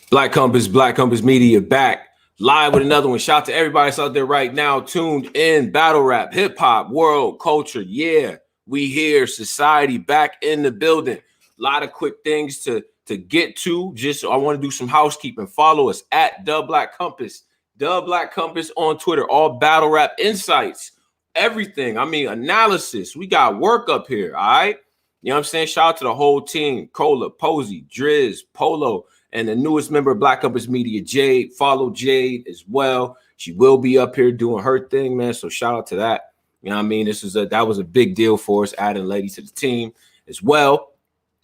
Black Compass Media back live with another one. Shout out to everybody that's out there right now, tuned in. Battle rap, hip hop, world culture. Yeah, we here. Society back in the building. A lot of quick things to get to. Just I want to do some housekeeping. Follow us at The Black Compass. The Black Compass on Twitter. All battle rap insights, everything. I mean, analysis. We got work up here. All right. You know what I'm saying? Shout out to the whole team. Cola, Posey, Driz, Polo, and the newest member of Black Compass Media, Jade. Follow Jade as well. She will be up here doing her thing, man. So shout out to that. You know what I mean? That was a big deal for us, adding Laydii to the team as well.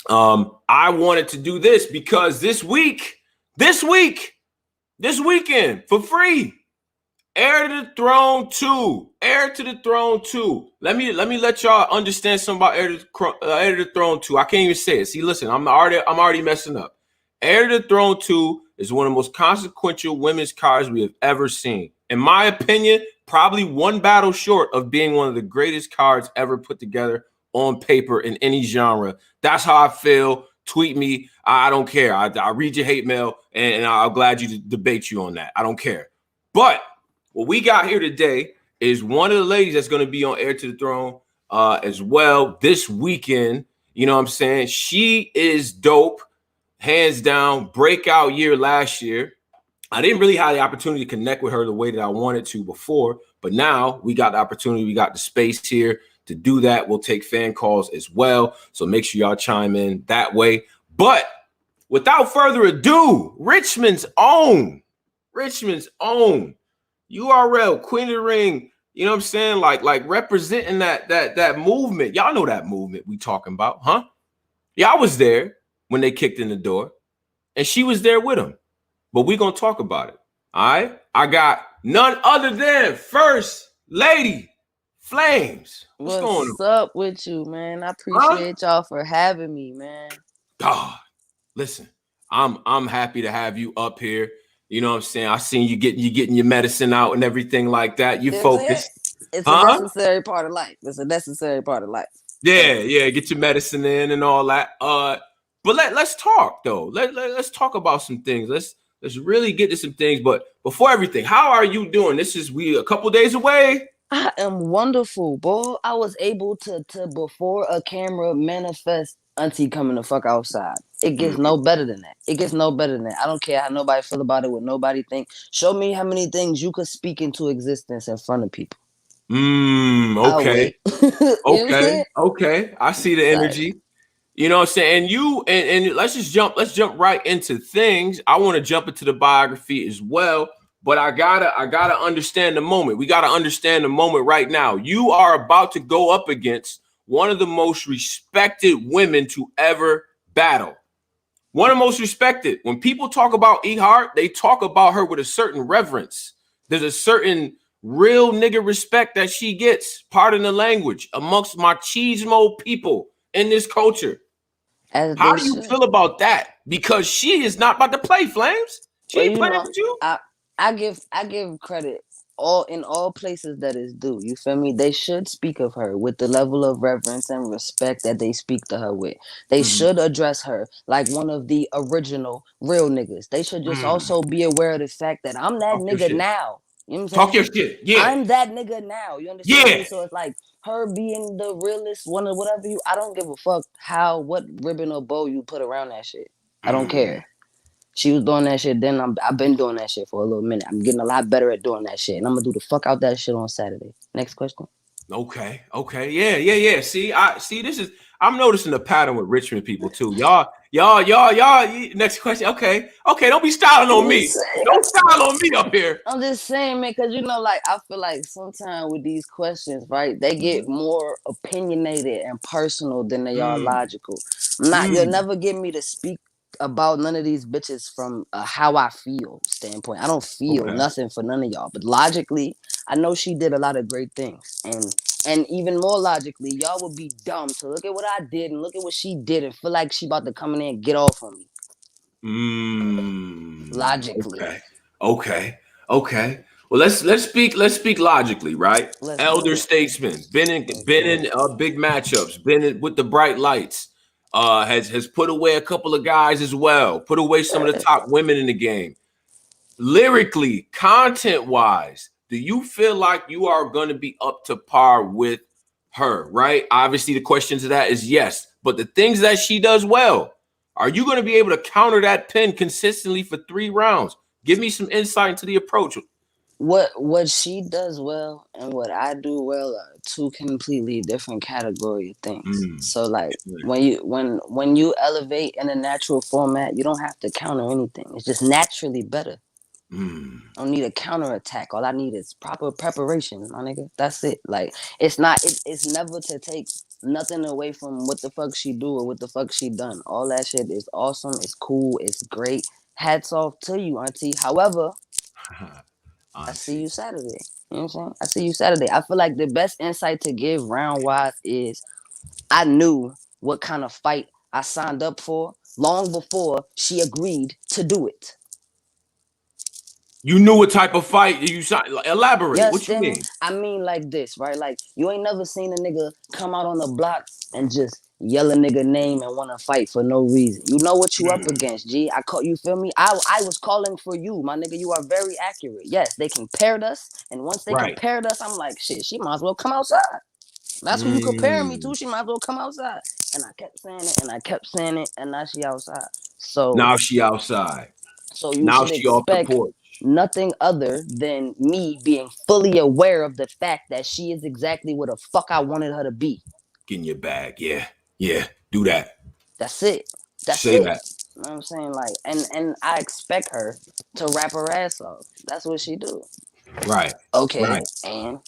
I wanted to do this because this weekend, for free, Heir to the Throne 2. Heir to the Throne 2. Let me let y'all understand something about Heir to the Throne 2. I can't even say it. See, listen, I'm already messing up. Heir to the Throne 2 is one of the most consequential women's cards we have ever seen. In my opinion, probably one battle short of being one of the greatest cards ever put together on paper in any genre. That's how I feel. Tweet me. I don't care. I read your hate mail, and I'm glad you debate you on that. I don't care. But what we got here today is one of the ladies that's going to be on Heir to the Throne as well this weekend. You know what I'm saying? She is dope. Hands down, breakout year last year. I didn't really have the opportunity to connect with her the way that I wanted to before, but now we got the opportunity, we got the space here to do that. We'll take fan calls as well, so make sure y'all chime in that way. But without further ado, Richmond's own URL, Queen of the Ring, you know what I'm saying? Like representing that movement. Y'all know that movement we talking about, huh? Yeah, I was there when they kicked in the door, and she was there with them. But we're going to talk about it, all right? I got none other than First Laydii Flamez. What's going on? What's up with you, man? I appreciate y'all for having me, man. God, listen, I'm happy to have you up here. You know what I'm saying? I seen you getting your medicine out and everything like that. You focused. It's a necessary part of life. It's a necessary part of life. Yeah, get your medicine in and all that. But let's talk though. Let's talk about some things. Let's really get to some things. But before everything, how are you doing? We a couple days away. I am wonderful, boy. I was able to before a camera manifest auntie coming the fuck outside. It gets no better than that. It gets no better than that. I don't care how nobody feel about it, what nobody think. Show me how many things you could speak into existence in front of people. Okay. Okay. I see the energy. You know what I'm saying? And let's jump right into things. I want to jump into the biography as well, but I gotta understand the moment. We gotta understand the moment right now. You are about to go up against one of the most respected women to ever battle. One of the most respected. When people talk about E Hart, they talk about her with a certain reverence. There's a certain real nigga respect that she gets, pardon the language, amongst machismo people in this culture. How do you feel about that? Because she is not about to play, Flames. She ain't playing with you. I give credit in all places that is due. You feel me? They should speak of her with the level of reverence and respect that they speak to her with. They should address her like one of the original real niggas. They should just also be aware of the fact that I'm that nigga now. You know what I'm saying? Talk your shit. Yeah. I'm that nigga now. You understand me? So it's like her being the realest one or whatever I don't give a fuck what ribbon or bow you put around that shit. I don't care. She was doing that shit then. I've been doing that shit for a little minute. I'm getting a lot better at doing that shit. And I'm gonna do the fuck out that shit on Saturday. Next question. Okay. Yeah. I'm noticing a pattern with Richmond people too. Y'all. Next question. Okay. Don't be styling on me. Don't style on me up here. I'm just saying, man, because I feel like sometimes with these questions, right, they get more opinionated and personal than they are logical. You'll never get me to speak about none of these bitches from a how I feel standpoint. I don't feel nothing for none of y'all, but logically, I know she did a lot of great things, and even more logically, y'all would be dumb to look at what I did and look at what she did and feel like she about to come in there and get off on me. Logically. Okay. Well, let's speak logically, right? Elder statesman, been in big matchups, been in with the bright lights. has put away a couple of guys as well, put away some of the top women in the game. Lyrically, content-wise, do you feel like you are going to be up to par with her, right? Obviously, the question to that is yes, but the things that she does well, are you going to be able to counter that pin consistently for 3 rounds? Give me some insight into the approach. What she does well and what I do well are two completely different category of things. So like when you elevate in a natural format, you don't have to counter anything. It's just naturally better. I don't need a counter attack. All I need is proper preparation, my nigga. That's it. Like it's never to take nothing away from what the fuck she do or what the fuck she done. All that shit is awesome. It's cool. It's great. Hats off to you, auntie. However, I see you Saturday. You know what I'm saying? I see you Saturday. I feel like the best insight to give round wise is I knew what kind of fight I signed up for long before she agreed to do it. You knew what type of fight you signed. Elaborate. Yes, What you mean? I mean like this, right? Like you ain't never seen a nigga come out on the block and just yell a nigga name and want to fight for no reason. You know what you up against, G. I call you feel me? I was calling for you, my nigga. You are very accurate. Yes, they compared us, and once they compared us, I'm like, shit, she might as well come outside. That's who you comparing me to. She might as well come outside. And I kept saying it, and I kept saying it, and now she outside. So now she outside. So you should expect nothing other than me being fully aware of the fact that she is exactly what the fuck I wanted her to be. Get in your bag, yeah. Do that. That's it. Say that. You know what I'm saying? Like, and I expect her to rap her ass off. That's what she do. Right. Okay. Right. And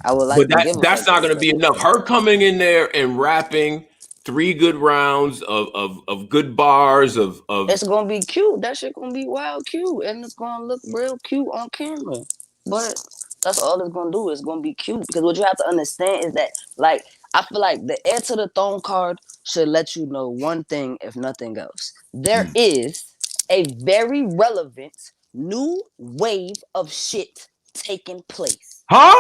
I would like but that's not going to be enough. Her coming in there and rapping 3 good rounds of good bars of it's gonna be cute. That shit gonna be wild cute, and it's gonna look real cute on camera. But that's all it's gonna do. It's gonna be cute because what you have to understand is that, like, I feel like the Heir to the Throne card should let you know one thing, if nothing else. There is a very relevant new wave of shit taking place. Huh?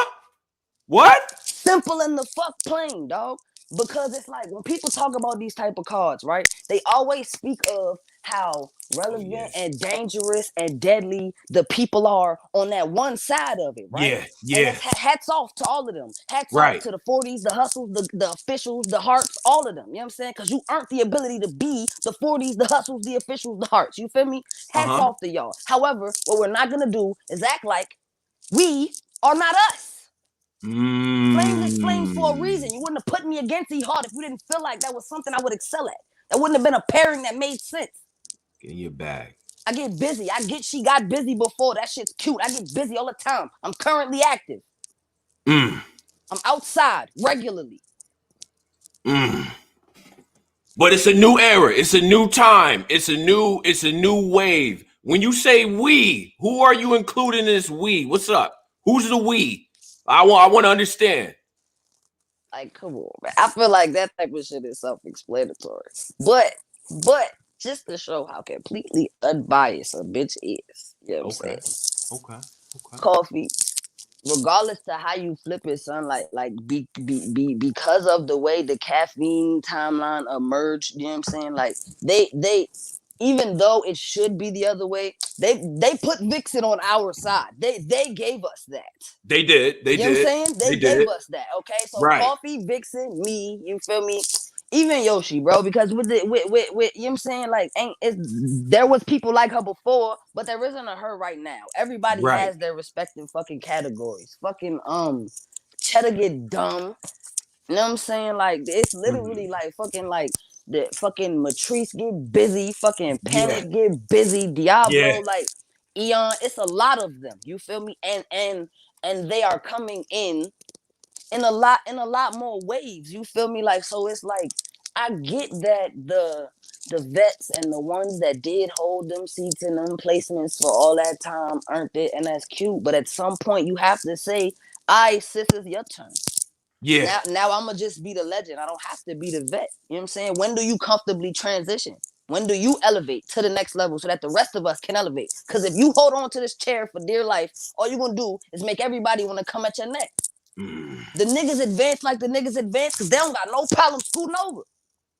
What? Simple in the fuck plain, dog. Because it's like when people talk about these type of cards, right? They always speak of how relevant and dangerous and deadly the people are on that one side of it, right? Yeah. And hats off to all of them. Hats off to the 40s, the hustles, the officials, the hearts, all of them. You know what I'm saying? Because you earned the ability to be the 40s, the hustles, the officials, the hearts. You feel me? Hats off to y'all. However, what we're not gonna do is act like we are not us. Flames is flames for a reason. You wouldn't have put me against E Hart if you didn't feel like that was something I would excel at. That wouldn't have been a pairing that made sense. Get in your bag. I get busy. She got busy before. That shit's cute. I get busy all the time. I'm currently active. I'm outside regularly. But it's a new era. It's a new time. It's a new wave. When you say we, who are you including in this we? What's up? Who's the we? I want to understand. Like, come on, man. I feel like that type of shit is self-explanatory. But just to show how completely unbiased a bitch is. You know what I'm saying? Okay. Coffee, regardless to how you flip it, son, because of the way the caffeine timeline emerged, you know what I'm saying? Like they even though it should be the other way, they put Vixen on our side. They gave us that. They did. You know what I'm saying? They gave us that. Okay, so Coffee, Vixen, me, you feel me? Even Yoshi, bro, because with you know what I'm saying? Like, there was people like her before, but there isn't a her right now. Everybody has their respective fucking categories. Fucking Cheddar get dumb. You know what I'm saying? Like, it's literally like fucking like the fucking Matrice get busy, fucking Panic get busy, Diablo, like Eon. It's a lot of them. You feel me? And they are coming in a lot more waves. You feel me? Like, so it's like I get that the vets and the ones that did hold them seats and them placements for all that time earned it, and that's cute. But at some point, you have to say, sis, it's your turn. Yeah. Now I'm going to just be the legend. I don't have to be the vet. You know what I'm saying? When do you comfortably transition? When do you elevate to the next level so that the rest of us can elevate? Because if you hold on to this chair for dear life, all you're going to do is make everybody want to come at your neck. The niggas advance like the niggas advance because they don't got no problem scooting over.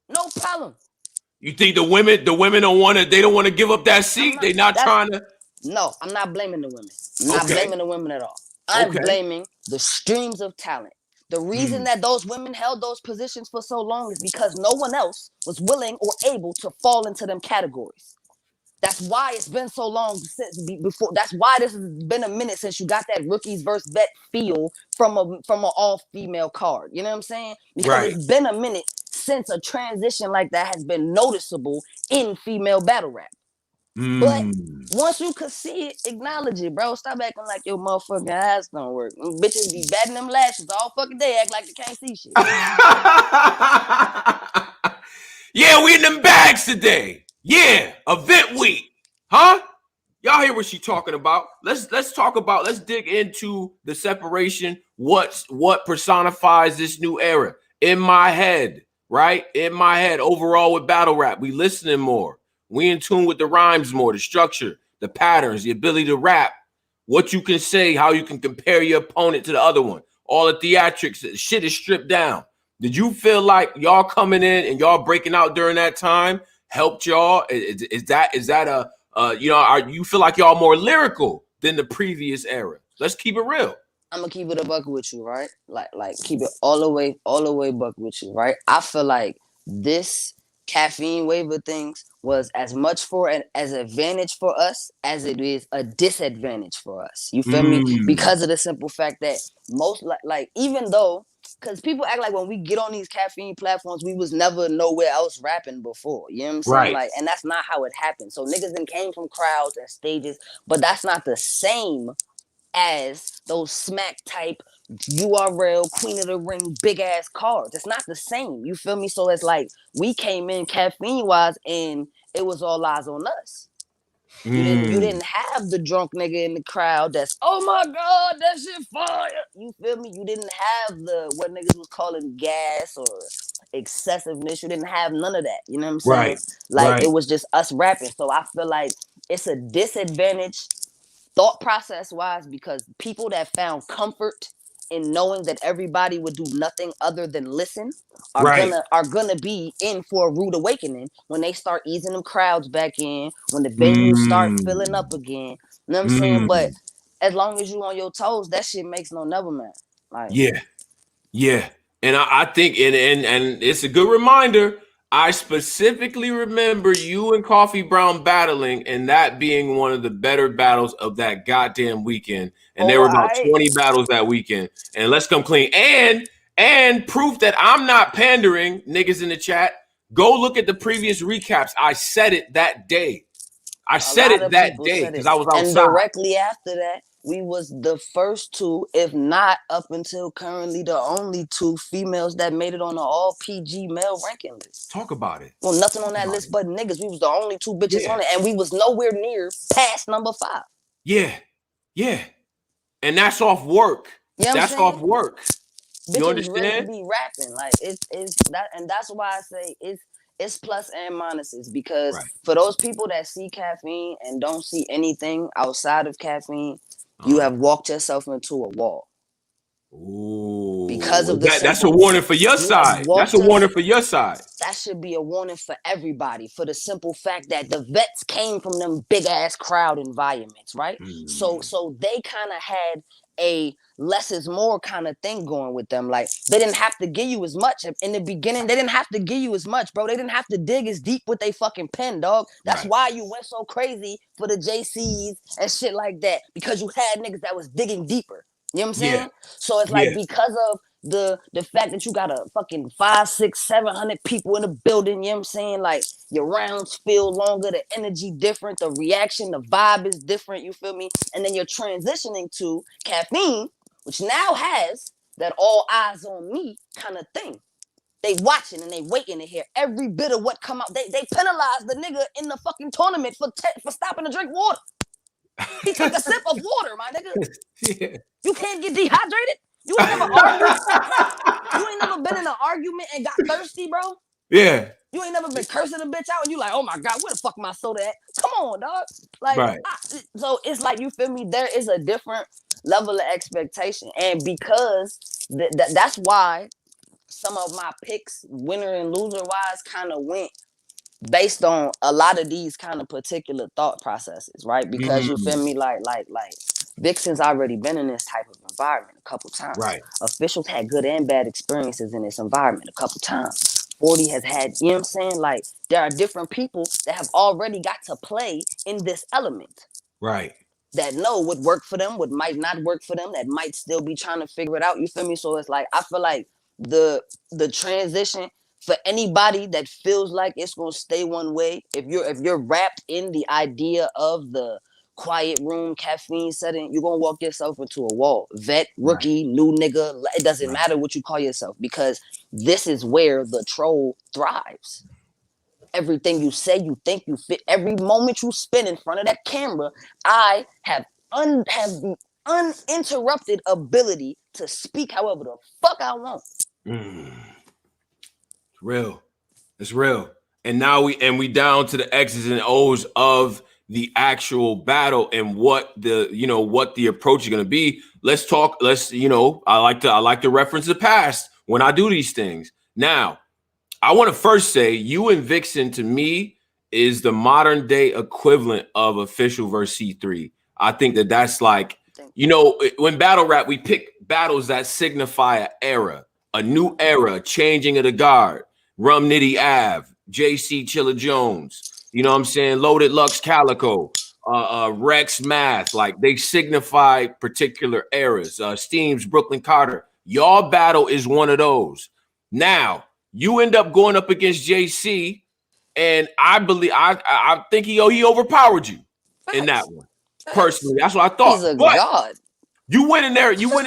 No problem. You think the women don't want to, they don't want to give up that seat? They not trying to. No, I'm not blaming the women. I'm not blaming the women at all. I'm blaming the streams of talent. The reason that those women held those positions for so long is because no one else was willing or able to fall into them categories. That's why it's been so long since before. That's why this has been a minute since you got that rookies versus vet feel from an all female card. You know what I'm saying? Because it's been a minute since a transition like that has been noticeable in female battle rap. But once you could see it, acknowledge it, bro. Stop acting like your motherfucking eyes don't work. Bitches be batting them lashes all fucking day, act like they can't see shit. Yeah, we in them bags today. Yeah, event week. Huh? Y'all hear what she talking about? Let's dig into the separation. What personifies this new era? In my head, right? In my head, overall with battle rap, we listening more. We in tune with the rhymes more, the structure, the patterns, the ability to rap, what you can say, how you can compare your opponent to the other one. All the theatrics, shit is stripped down. Did you feel like y'all coming in and y'all breaking out during that time helped y'all? Is that you feel like y'all more lyrical than the previous era? Let's keep it real. I'm gonna keep it a buck with you, right? Like keep it all the way buck with you, right? I feel like this caffeine wave of things was as much as advantage for us as it is a disadvantage for us. You feel me? Because of the simple fact that most like even though, because people act like when we get on these caffeine platforms, we was never nowhere else rapping before. You know what I'm saying? Right. Like, and that's not how it happened. So niggas then came from crowds and stages, but that's not the same as those smack type URL Queen of the Ring big ass cards. It's not the same. You feel me? So it's like we came in caffeine wise and it was all eyes on us. You didn't have the drunk nigga in the crowd that's, oh my God, that shit fire. You feel me? You didn't have the what niggas was calling gas or excessiveness. You didn't have none of that. You know what I'm saying? It was just us rapping. So I feel like it's a disadvantage thought process wise because people that found comfort in knowing that everybody would do nothing other than listen are gonna be in for a rude awakening when they start easing them crowds back in, when the venues start filling up again. You know what I'm saying? But as long as you on your toes, that shit makes no never man. Like yeah. And I think and it's a good reminder. I specifically remember you and Coffee Brown battling, and that being one of the better battles of that goddamn weekend. And there were about 20 battles that weekend. And let's come clean. And proof that I'm not pandering, niggas in the chat. Go look at the previous recaps. I said it that day. I said it that day because I was outside. And directly after that, we was the first two, if not up until currently the only two females that made it on the all PG male ranking list. Talk about it. Well, nothing on that list but niggas. We was the only two bitches on it, and we was nowhere near past number 5. Yeah. And that's off work. You know that's off work. Bitches you understand? Really be rapping like it's that, and that's why I say it's plus and minuses because for those people that see caffeine and don't see anything outside of caffeine, you have walked yourself into a wall. Ooh, because of that's a warning for your side. That's a warning for your side. That should be a warning for everybody for the simple fact that the vets came from them big ass crowd environments, right? So they kind of had a less is more kind of thing going with them. Like they didn't have to give you as much in the beginning. They didn't have to give you as much, bro. They didn't have to dig as deep with they fucking pen, dog. That's why you went so crazy for the JCs and shit like that, because you had niggas that was digging deeper. You know what I'm saying? So it's like because of the fact that you got a fucking 500, 600, 700 people in the building, you know what I'm saying? Like your rounds feel longer, the energy different, the reaction, the vibe is different, you feel me? And then you're transitioning to caffeine, which now has that all eyes on me kind of thing. They watching and they waiting to hear every bit of what come out. They penalized the nigga in the fucking tournament for stopping to drink water. He took a sip of water, my nigga. You can't get dehydrated. You ain't never argued. You ain't never been in an argument and got thirsty, bro. Yeah. You ain't never been cursing a bitch out and you like, oh my God, where the fuck my soda at? Come on, dog. Like, so it's like, you feel me? There is a different level of expectation. And because that's why some of my picks, winner and loser wise, kind of went based on a lot of these kind of particular thought processes, right? Because you feel me, like Vixen's already been in this type of environment a couple times. Right. Officials had good and bad experiences in this environment a couple times. 40 has had, you know what I'm saying? Like, there are different people that have already got to play in this element. Right. That know what worked for them, what might not work for them, that might still be trying to figure it out. You feel me? So it's like, I feel like the transition for anybody that feels like it's gonna stay one way, if you're wrapped in the idea of the quiet room caffeine setting, you're gonna walk yourself into a wall. Vet, rookie, new nigga, it doesn't matter what you call yourself, because this is where the troll thrives. Everything you say, you think, you fit, every moment you spend in front of that camera, I have the uninterrupted ability to speak however the fuck I want. It's real. It's real. And now we down to the X's and O's of the actual battle and what the approach is going to be. Let's talk. I like to reference the past when I do these things. Now, I want to first say you and Vixen to me is the modern day equivalent of Official versus C3. I think that's like, when battle rap, we pick battles that signify an era, a new era, changing of the guard. Rum Nitty Ave, JC Chilla Jones, you know what I'm saying? Loaded Lux Calico, Rex Math, like they signify particular eras. Steams, Brooklyn Carter. Y'all battle is one of those. Now, you end up going up against JC, and I believe I think he overpowered you in that one. Personally, that's what I thought. He's a god. You went in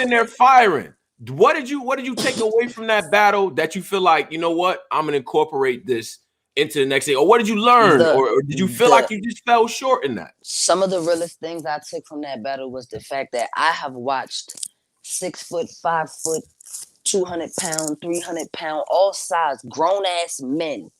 there firing. What did you take away from that battle that you feel like, you know what, I'm gonna incorporate this into the next day? Or what did you learn? Or did you feel like you just fell short in that? Some of the realest things I took from that battle was the fact that I have watched 6 foot, 5 foot, 200 pound, 300 pound, all size, grown ass men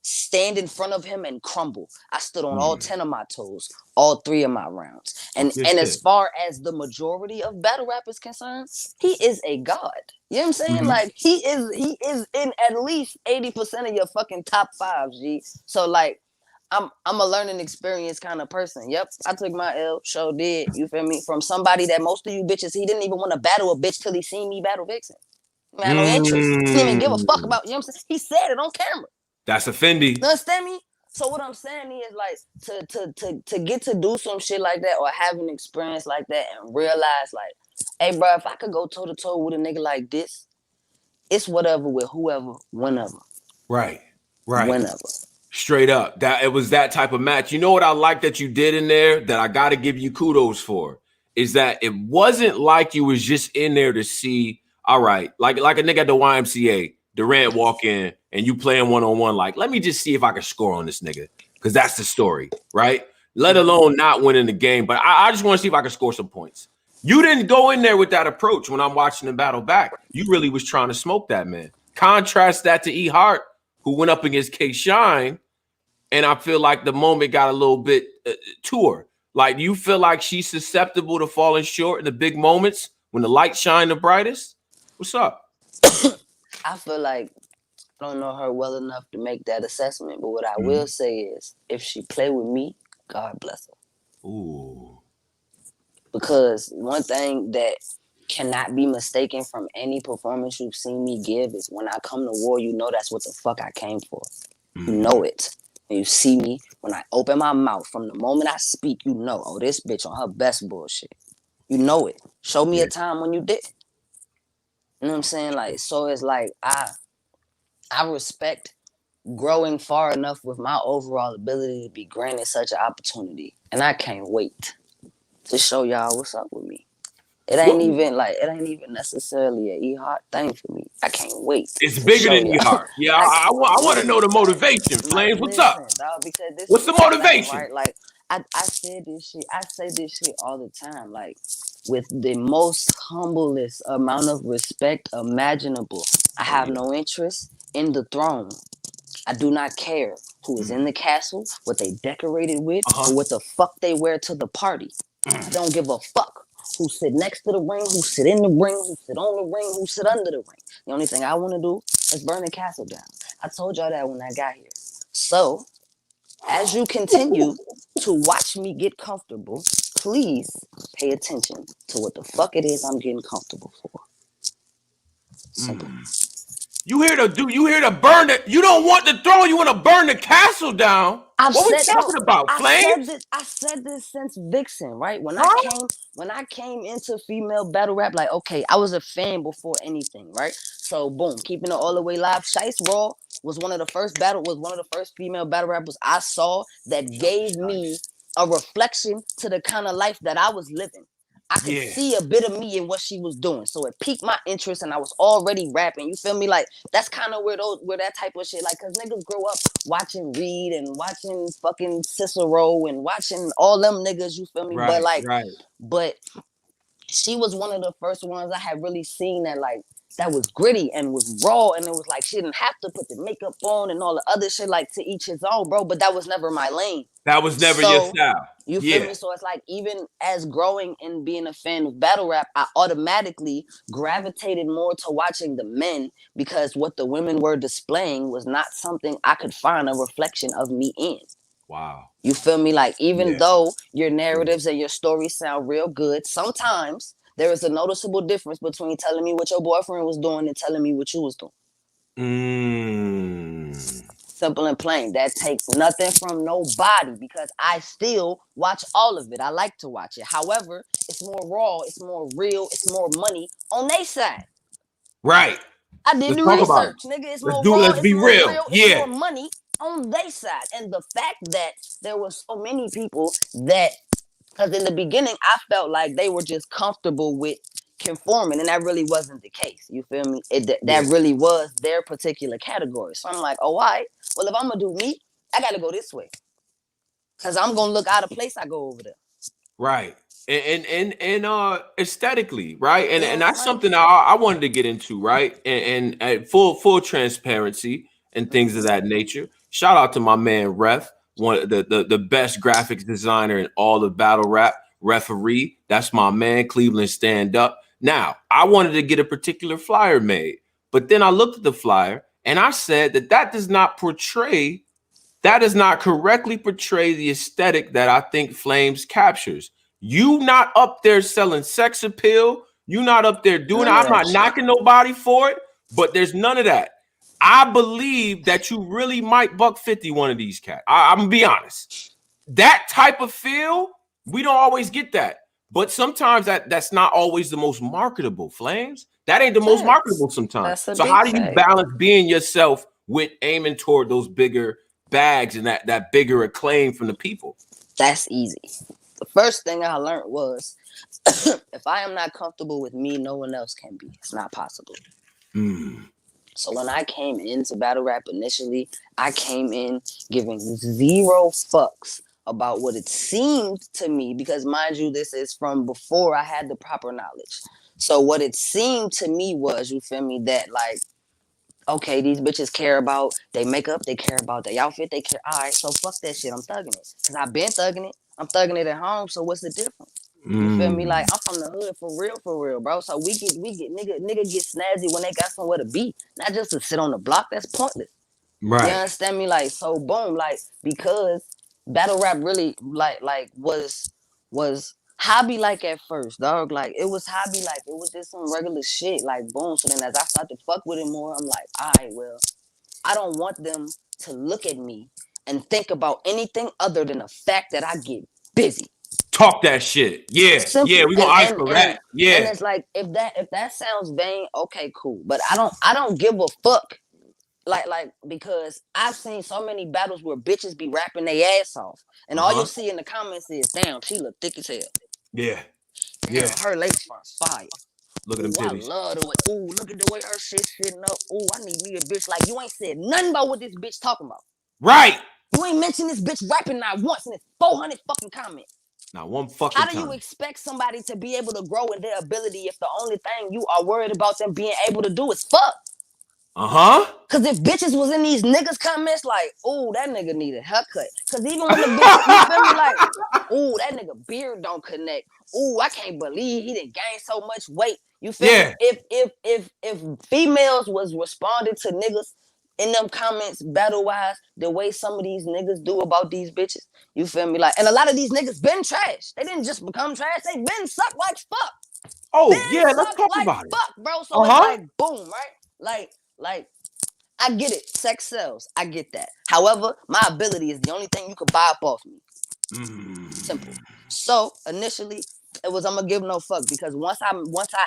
stand in front of him and crumble. I stood on all 10 of my toes, all 3 of my rounds. And as far as the majority of battle rap is concerned, he is a god. You know what I'm saying? Like, he is in at least 80% of your fucking top 5, G. So like, I'm a learning experience kind of person. Yep, I took my L, sure did. You feel me? From somebody that most of you bitches, he didn't even want to battle a bitch till he seen me battle Vixen. I had no interest. He didn't even give a fuck about, you know what I'm saying? He said it on camera. That's offending. You understand me? So what I'm saying is, like, to get to do some shit like that or have an experience like that and realize, like, hey, bro, if I could go toe to toe with a nigga like this, it's whatever with whoever, whenever. Right. Whenever. Straight up. That it was that type of match. You know what I like that you did in there that I got to give you kudos for is that it wasn't like you was just in there to see, all right, like a nigga at the YMCA. Durant walk in and you playing one-on-one, like, let me just see if I can score on this nigga. Because that's the story, right? Let alone not winning the game. But I just want to see if I can score some points. You didn't go in there with that approach when I'm watching the battle back. You really was trying to smoke that man. Contrast that to E Hart, who went up against K Shine, and I feel like the moment got a little bit to her. Like, you feel like she's susceptible to falling short in the big moments when the light shine the brightest? What's up? I feel like I don't know her well enough to make that assessment, but what I will say is, if she play with me, God bless her. Ooh. Because one thing that cannot be mistaken from any performance you've seen me give is when I come to war, you know that's what the fuck I came for. You know it. When you see me, when I open my mouth, from the moment I speak, you know, oh, this bitch on her best bullshit. You know it. Show me a time when you did. You know what I'm saying? Like, so it's like I respect growing far enough with my overall ability to be granted such an opportunity. And I can't wait to show y'all what's up with me. It ain't even necessarily an E Hart thing for me. I can't wait. It's bigger than E Hart. Yeah, I want to know the motivation. Flames, what's up? Dog, because what's the motivation? Thing, right? Like, I said this shit. I say this shit all the time. Like, with the most humblest amount of respect imaginable. I have no interest in the throne. I do not care who is in the castle, what they decorated with, or what the fuck they wear to the party. I don't give a fuck. who sit next to the ring, who sit in the ring, who sit on the ring, who sit under the ring. The only thing I want to do is burn the castle down. I told y'all that when I got here. So, as you continue to watch me get comfortable, please pay attention to what the fuck it is I'm getting comfortable for. Simple. You here to burn it? You don't want the throne. You want to burn the castle down. What we talking about? Flames? I said this since Vixen, right? When I came into female battle rap, like, okay, I was a fan before anything, right? So boom, keeping it all the way live. Shice Raw was one of the first female battle rappers I saw that gave me a reflection to the kind of life that I was living. I could see a bit of me in what she was doing. So it piqued my interest and I was already rapping. You feel me? Like, that's kind of where that type of shit, like, cause niggas grow up watching Reed and watching fucking Cicero and watching all them niggas, you feel me? Right, but she was one of the first ones I had really seen that was gritty and was raw, and it was like she didn't have to put the makeup on and all the other shit, like, to each his own, bro. But that was never my lane. That was never your style. You feel me? So it's like, even as growing and being a fan of battle rap, I automatically gravitated more to watching the men, because what the women were displaying was not something I could find a reflection of me in. Wow. You feel me? Like, even though your narratives and your stories sound real good, sometimes there is a noticeable difference between telling me what your boyfriend was doing and telling me what you was doing. Simple and plain. That takes nothing from nobody, because I still watch all of it. I like to watch it. However, it's more raw, it's more real, it's more money on their side. Right. I did the research, nigga. It's more raw, let's be real. It's more money on their side. And the fact that there were so many people that, because in the beginning, I felt like they were just comfortable with conforming, and that really wasn't the case. You feel me? That really was their particular category. So I'm like, oh, all right. Well, if I'm gonna do me, I gotta go this way, because I'm gonna look out of place. I go over there. Right. And aesthetically, right? And that's something I wanted to get into, right? And full transparency and things of that nature. Shout out to my man Ref, one of the best graphics designer in all of battle rap. Referee, that's my man. Cleveland stand up. Now, I wanted to get a particular flyer made, but then I looked at the flyer and I said that does not correctly portray the aesthetic that I think Flames captures. You not up there selling sex appeal. You not up there doing it. I'm not knocking nobody for it, but there's none of that. I believe that you really might buck 50 one of these cats. I'm gonna be honest. That type of feel, we don't always get that. But sometimes that's not always the most marketable, Flames. That ain't the most marketable sometimes. So how do you balance being yourself with aiming toward those bigger bags and that bigger acclaim from the people? That's easy. The first thing I learned was, if I am not comfortable with me, no one else can be. It's not possible. So when I came into battle rap initially, I came in giving zero fucks about what it seemed to me, because mind you, this is from before I had the proper knowledge. So what it seemed to me was, you feel me, that like, okay, these bitches care about their makeup, they care about their outfit, they care. All right, so fuck that shit. I'm thugging it, because I've been thugging it. I'm thugging it at home. So what's the difference? You feel me? Like, I'm from the hood for real, bro. So we get nigga get snazzy when they got somewhere to be, not just to sit on the block. That's pointless. Right. You understand me? Like, so boom, like, because battle rap really like was hobby like at first, dog. Like, it was hobby like, it was just some regular shit. Like, boom. So then as I start to fuck with it more, I'm like, all right, well, I don't want them to look at me and think about anything other than the fact that I get busy. Talk that shit. Yeah. Simple. Yeah, we gonna ice for that. Yeah. And it's like, if that sounds vain, okay, cool. But I don't give a fuck. Like, because I've seen so many battles where bitches be rapping their ass off, and all you'll see in the comments is, damn, she look thick as hell. Yeah. Damn, her lace front's fire. Look at them titties. I love the way. Ooh, look at the way her shit sitting up. Ooh, I need me a bitch. Like, you ain't said nothing about what this bitch talking about. Right. You ain't mentioned this bitch rapping not once in this 400 fucking comments. Not one fucking time. How do you expect somebody to be able to grow in their ability if the only thing you are worried about them being able to do is fuck? Cause if bitches was in these niggas comments like, oh, that nigga need a haircut. Cause even when the bitches, you feel me, like, oh, that nigga beard don't connect. Oh, I can't believe he didn't gain so much weight. You feel me? If females was responding to niggas in them comments battle wise the way some of these niggas do about these bitches, you feel me? Like, and a lot of these niggas been trash. They didn't just become trash. They been sucked like fuck. Oh yeah, let's talk like about it. Fuck, bro. So it's like boom, right? Like I get it. Sex sells. I get that. However, my ability is the only thing you could buy up off me. Simple. So initially, it was I'm gonna give no fuck because once I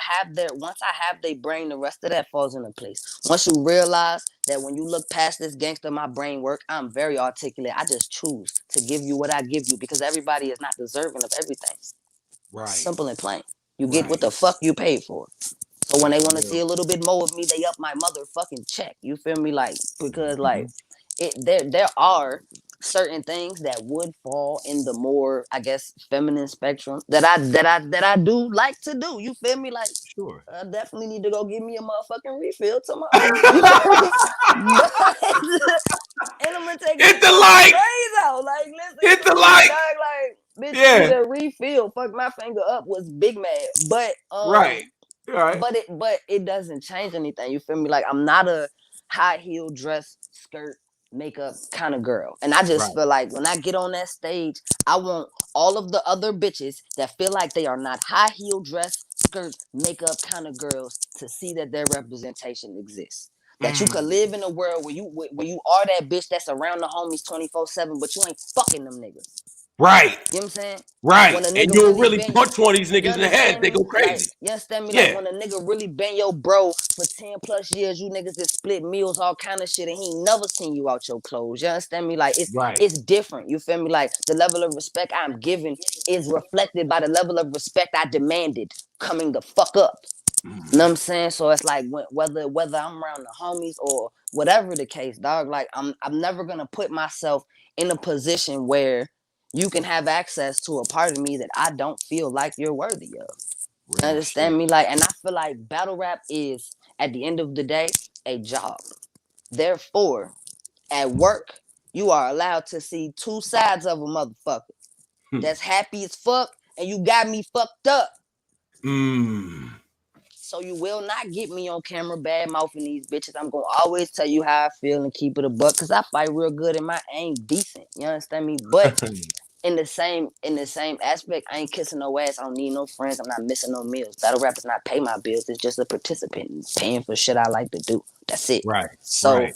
have their brain, the rest of that falls into place. Once you realize that when you look past this gangster, my brain work, I'm very articulate. I just choose to give you what I give you because everybody is not deserving of everything. Right. Simple and plain. You get what the fuck you paid for. So when they want to see a little bit more of me, they up my motherfucking check. You feel me? Like, because like there are certain things that would fall in the more, I guess, feminine spectrum that I do like to do. You feel me? Like, sure, I definitely need to go give me a motherfucking refill tomorrow. You feel me? And I'm gonna take hit the light. Out. Like, listen, hit the light. Like, bitch, you need a refill. Fuck my finger up was big mad, but right. But it doesn't change anything. You feel me? Like, I'm not a high heel dress, skirt, makeup kind of girl. And I just feel like when I get on that stage, I want all of the other bitches that feel like they are not high heel dress, skirt, makeup kind of girls to see that their representation exists. That you could live in a world where you are that bitch that's around the homies 24/7, but you ain't fucking them niggas. Right. You know what I'm saying? Right. And you'll really punch one of these niggas in the head. They go crazy. Like, you understand me? Like, when a nigga really been your bro for 10 plus years, you niggas just split meals, all kind of shit, and he ain't never seen you out your clothes. You understand me? Like, it's different. You feel me? Like, the level of respect I'm giving is reflected by the level of respect I demanded coming the fuck up. You know what I'm saying? So it's like whether I'm around the homies or whatever the case, dog, like I'm never gonna put myself in a position where you can have access to a part of me that I don't feel like you're worthy of. You understand me? Like, and I feel like battle rap is, at the end of the day, a job. Therefore, at work, you are allowed to see two sides of a motherfucker. That's happy as fuck, and you got me fucked up. So you will not get me on camera bad mouthing these bitches. I'm gonna always tell you how I feel and keep it a buck, cause I fight real good and my aim decent. You understand me? But in the same aspect, I ain't kissing no ass. I don't need no friends. I'm not missing no meals. Battle rap does not pay my bills. It's just a participant paying for shit I like to do. That's it. Right. So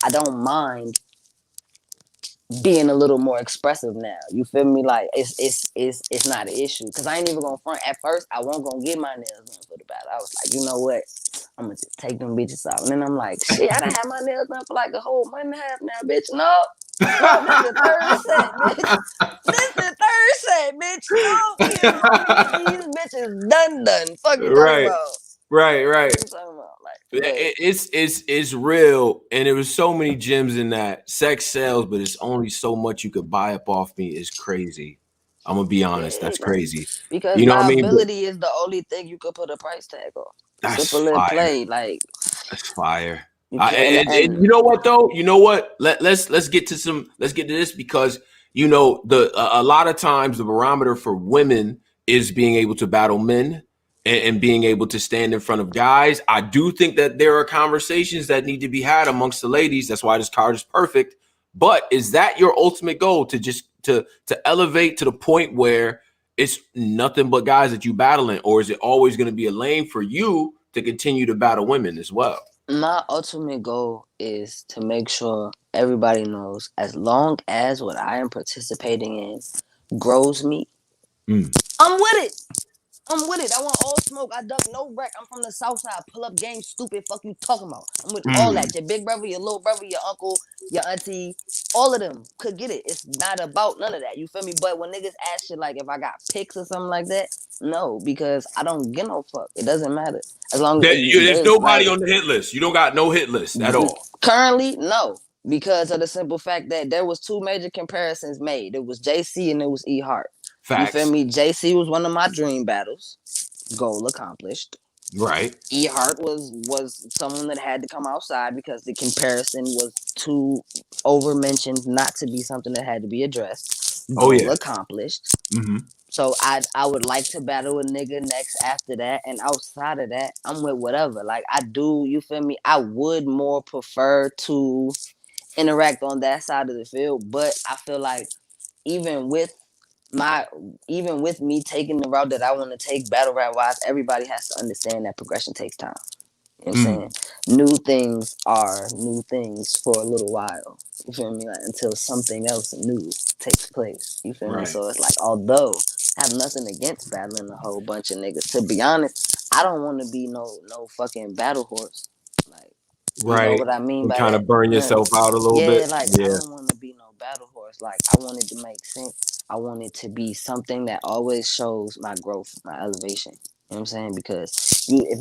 I don't mind being a little more expressive now. You feel me? Like, it's not an issue. Cause I ain't even gonna front. At first, I wasn't gonna get my nails done for the battle. I was like, you know what? I'm gonna just take them bitches out. And then I'm like, shit, I done had my nails done for like a whole month and a half now, bitch. No, this is the third set, bitch. This is the third set, bitch. No, these bitches done. Fuck you talking about? Right. It's real, and there was so many gems in that. Sex sells, but it's only so much you could buy up off me. Is crazy. I'm gonna be honest. That's crazy. Because my ability is the only thing you could put a price tag on. That's simple fire. And play, like, that's fire. And you know what though? You know what? Let's get to this, because you know a lot of times the barometer for women is being able to battle men and being able to stand in front of guys. I do think that there are conversations that need to be had amongst the ladies. That's why this card is perfect. But is that your ultimate goal, to just to elevate to the point where it's nothing but guys that you battling, or is it always going to be a lane for you to continue to battle women as well? My ultimate goal is to make sure everybody knows, as long as what I am participating in grows me, I'm with it. I want all smoke. I duck no wreck. I'm from the south side. Pull up game, stupid. Fuck you talking about? I'm with all that. Your big brother, your little brother, your uncle, your auntie, all of them could get it. It's not about none of that. You feel me? But when niggas ask shit like if I got pics or something like that, no, because I don't give no fuck. It doesn't matter. As long as there's nobody on the hit list. You don't got no hit list at all. Currently, no. Because of the simple fact that there was two major comparisons made. It was JC and it was E Hart. Facts. You feel me? JC was one of my dream battles. Goal accomplished. Right. E Hart was someone that had to come outside because the comparison was too over mentioned not to be something that had to be addressed. Oh Goal yeah. accomplished. Mm-hmm. So I would like to battle a nigga next after that, and outside of that, I'm with whatever. Like I do, you feel me? I would more prefer to interact on that side of the field, but I feel like even with my even with me taking the route that I want to take battle rap wise, everybody has to understand that progression takes time. You know what I'm saying? New things are new things for a little while. You feel me? Like until something else new takes place. You feel me? Right. So it's like, although I have nothing against battling a whole bunch of niggas, to be honest, I don't want to be no fucking battle horse. Like, you know Right. what I mean And by kind that? of burn You know, yourself out a little yeah, bit. like I Yeah. don't want to be no battle horse. Like I want it to make sense. I want it to be something that always shows my growth, my elevation. You know what I'm saying? Because if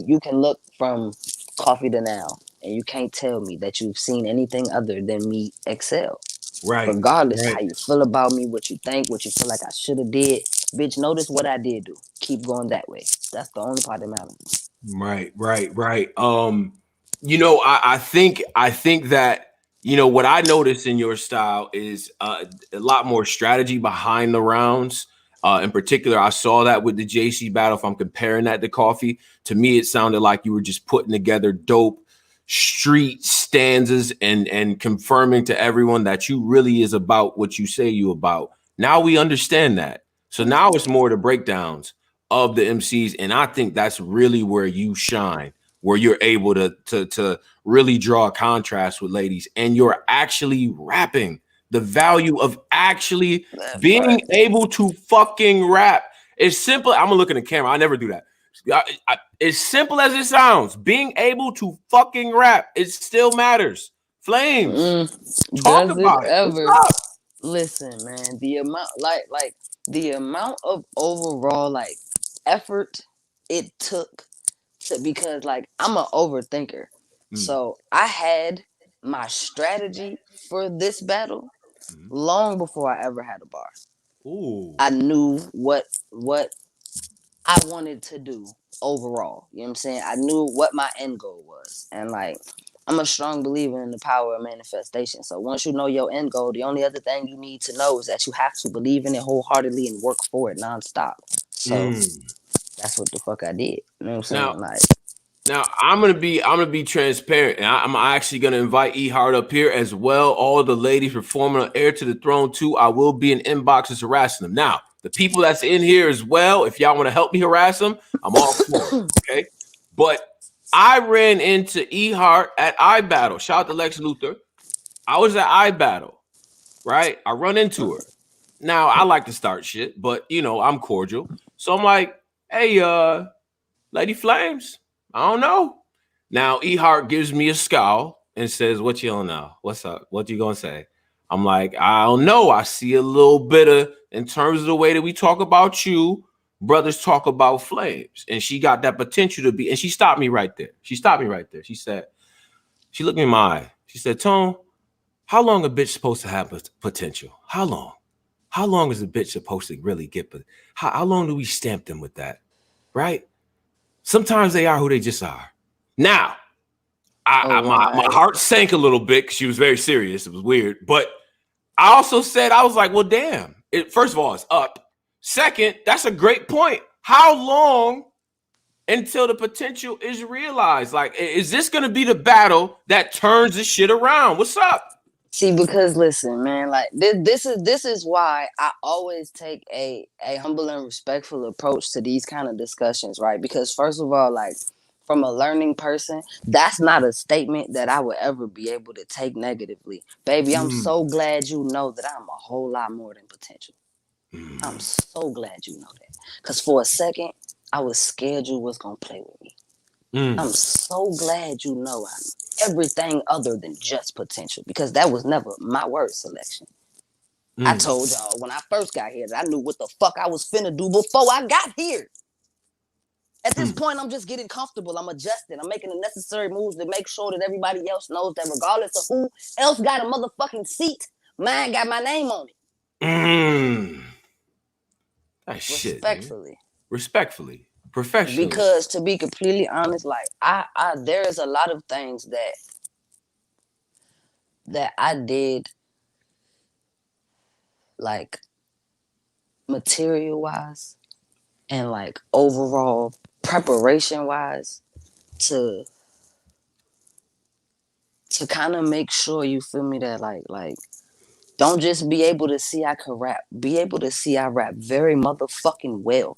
you can look from coffee to now, and you can't tell me that you've seen anything other than me excel. Right. Regardless Right. how you feel about me, what you think, what you feel like I should have did, bitch. Notice what I did do. Keep going that way. That's the only part that matters. Right, right, right. I think that what I noticed in your style is a lot more strategy behind the rounds. In particular, I saw that with the JC battle. If I'm comparing that to Coffee, to me, it sounded like you were just putting together dope street stanzas and confirming to everyone that you really is about what you say you about. Now we understand that. So now it's more the breakdowns of the MCs, and I think that's really where you shine, where you're able to really draw a contrast with ladies, and you're actually rapping. The value of actually being able to fucking rap. It's simple. I'm gonna look in the camera. I never do that. As simple as it sounds, being able to fucking rap, it still matters. Flames, talk Does it about it. What's ever? up? Listen, man, the amount like the amount of overall like effort it took to, because like I'm an overthinker. Mm, So I had my strategy for this battle mm. long before I ever had a bar. Ooh. I knew what I wanted to do overall. You know what I'm saying? I knew what my end goal was. And like I'm a strong believer in the power of manifestation. So once you know your end goal, the only other thing you need to know is that you have to believe in it wholeheartedly and work for it nonstop. So Mm. that's what the fuck I did. You know what I'm Now, saying? Like, Now I'm gonna be transparent, and I'm actually gonna invite E Hart up here as well. All the ladies performing on Heir to the Throne too. I will be in inboxes harassing them. Now, the people that's in here as well, if y'all want to help me harass them, I'm all for it. Okay, but I ran into E Hart at iBattle. Shout out to Lex Luthor. I was at iBattle, right? I run into her. Now I like to start shit, but I'm cordial. So I'm like, hey, Laydii Flamez. I don't know. Now E Hart gives me a scowl and says, "What you don't know? What's up? What you gonna say?" I'm like, I don't know. I see a little bit of in terms of the way that we talk about you, brothers talk about Flames, and she got that potential to be. And she stopped me right there. She stopped me right there. She said, she looked me in my eye. She said, "Tone, how long a bitch supposed to have potential? How long? How long is a bitch supposed to really get? How long do we stamp them with that? Right? Sometimes they are who they just are." Now, my right. heart sank a little bit because she was very serious. It was weird, but I also said I was like, well, damn. First of all, it's up. Second, that's a great point. How long until the potential is realized? Like, is this going to be the battle that turns this shit around? What's up? See, because listen, man, like this is why I always take a humble and respectful approach to these kind of discussions, right? Because first of all, like from a learning person, that's not a statement that I would ever be able to take negatively. Baby, I'm Mm, so glad you know that I'm a whole lot more than potential. I'm mm, so glad you know that. Cause for a second, I was scared you was gonna play with me. I'm mm, so glad you know I'm everything other than just potential, because that was never my word selection. I mm, told y'all when I first got here that I knew what the fuck I was finna do before I got here. At this mm, point, I'm just getting comfortable. I'm adjusting. I'm making the necessary moves to make sure that everybody else knows that regardless of who else got a motherfucking seat, mine got my name on it. mm. That shit, man. Respectfully. Respectfully. Professionally. Because to be completely honest, like I there is a lot of things that I did, like material wise and like overall preparation wise to kind of make sure, you feel me, that like don't just be able to see I could rap, be able to see I rap very motherfucking well.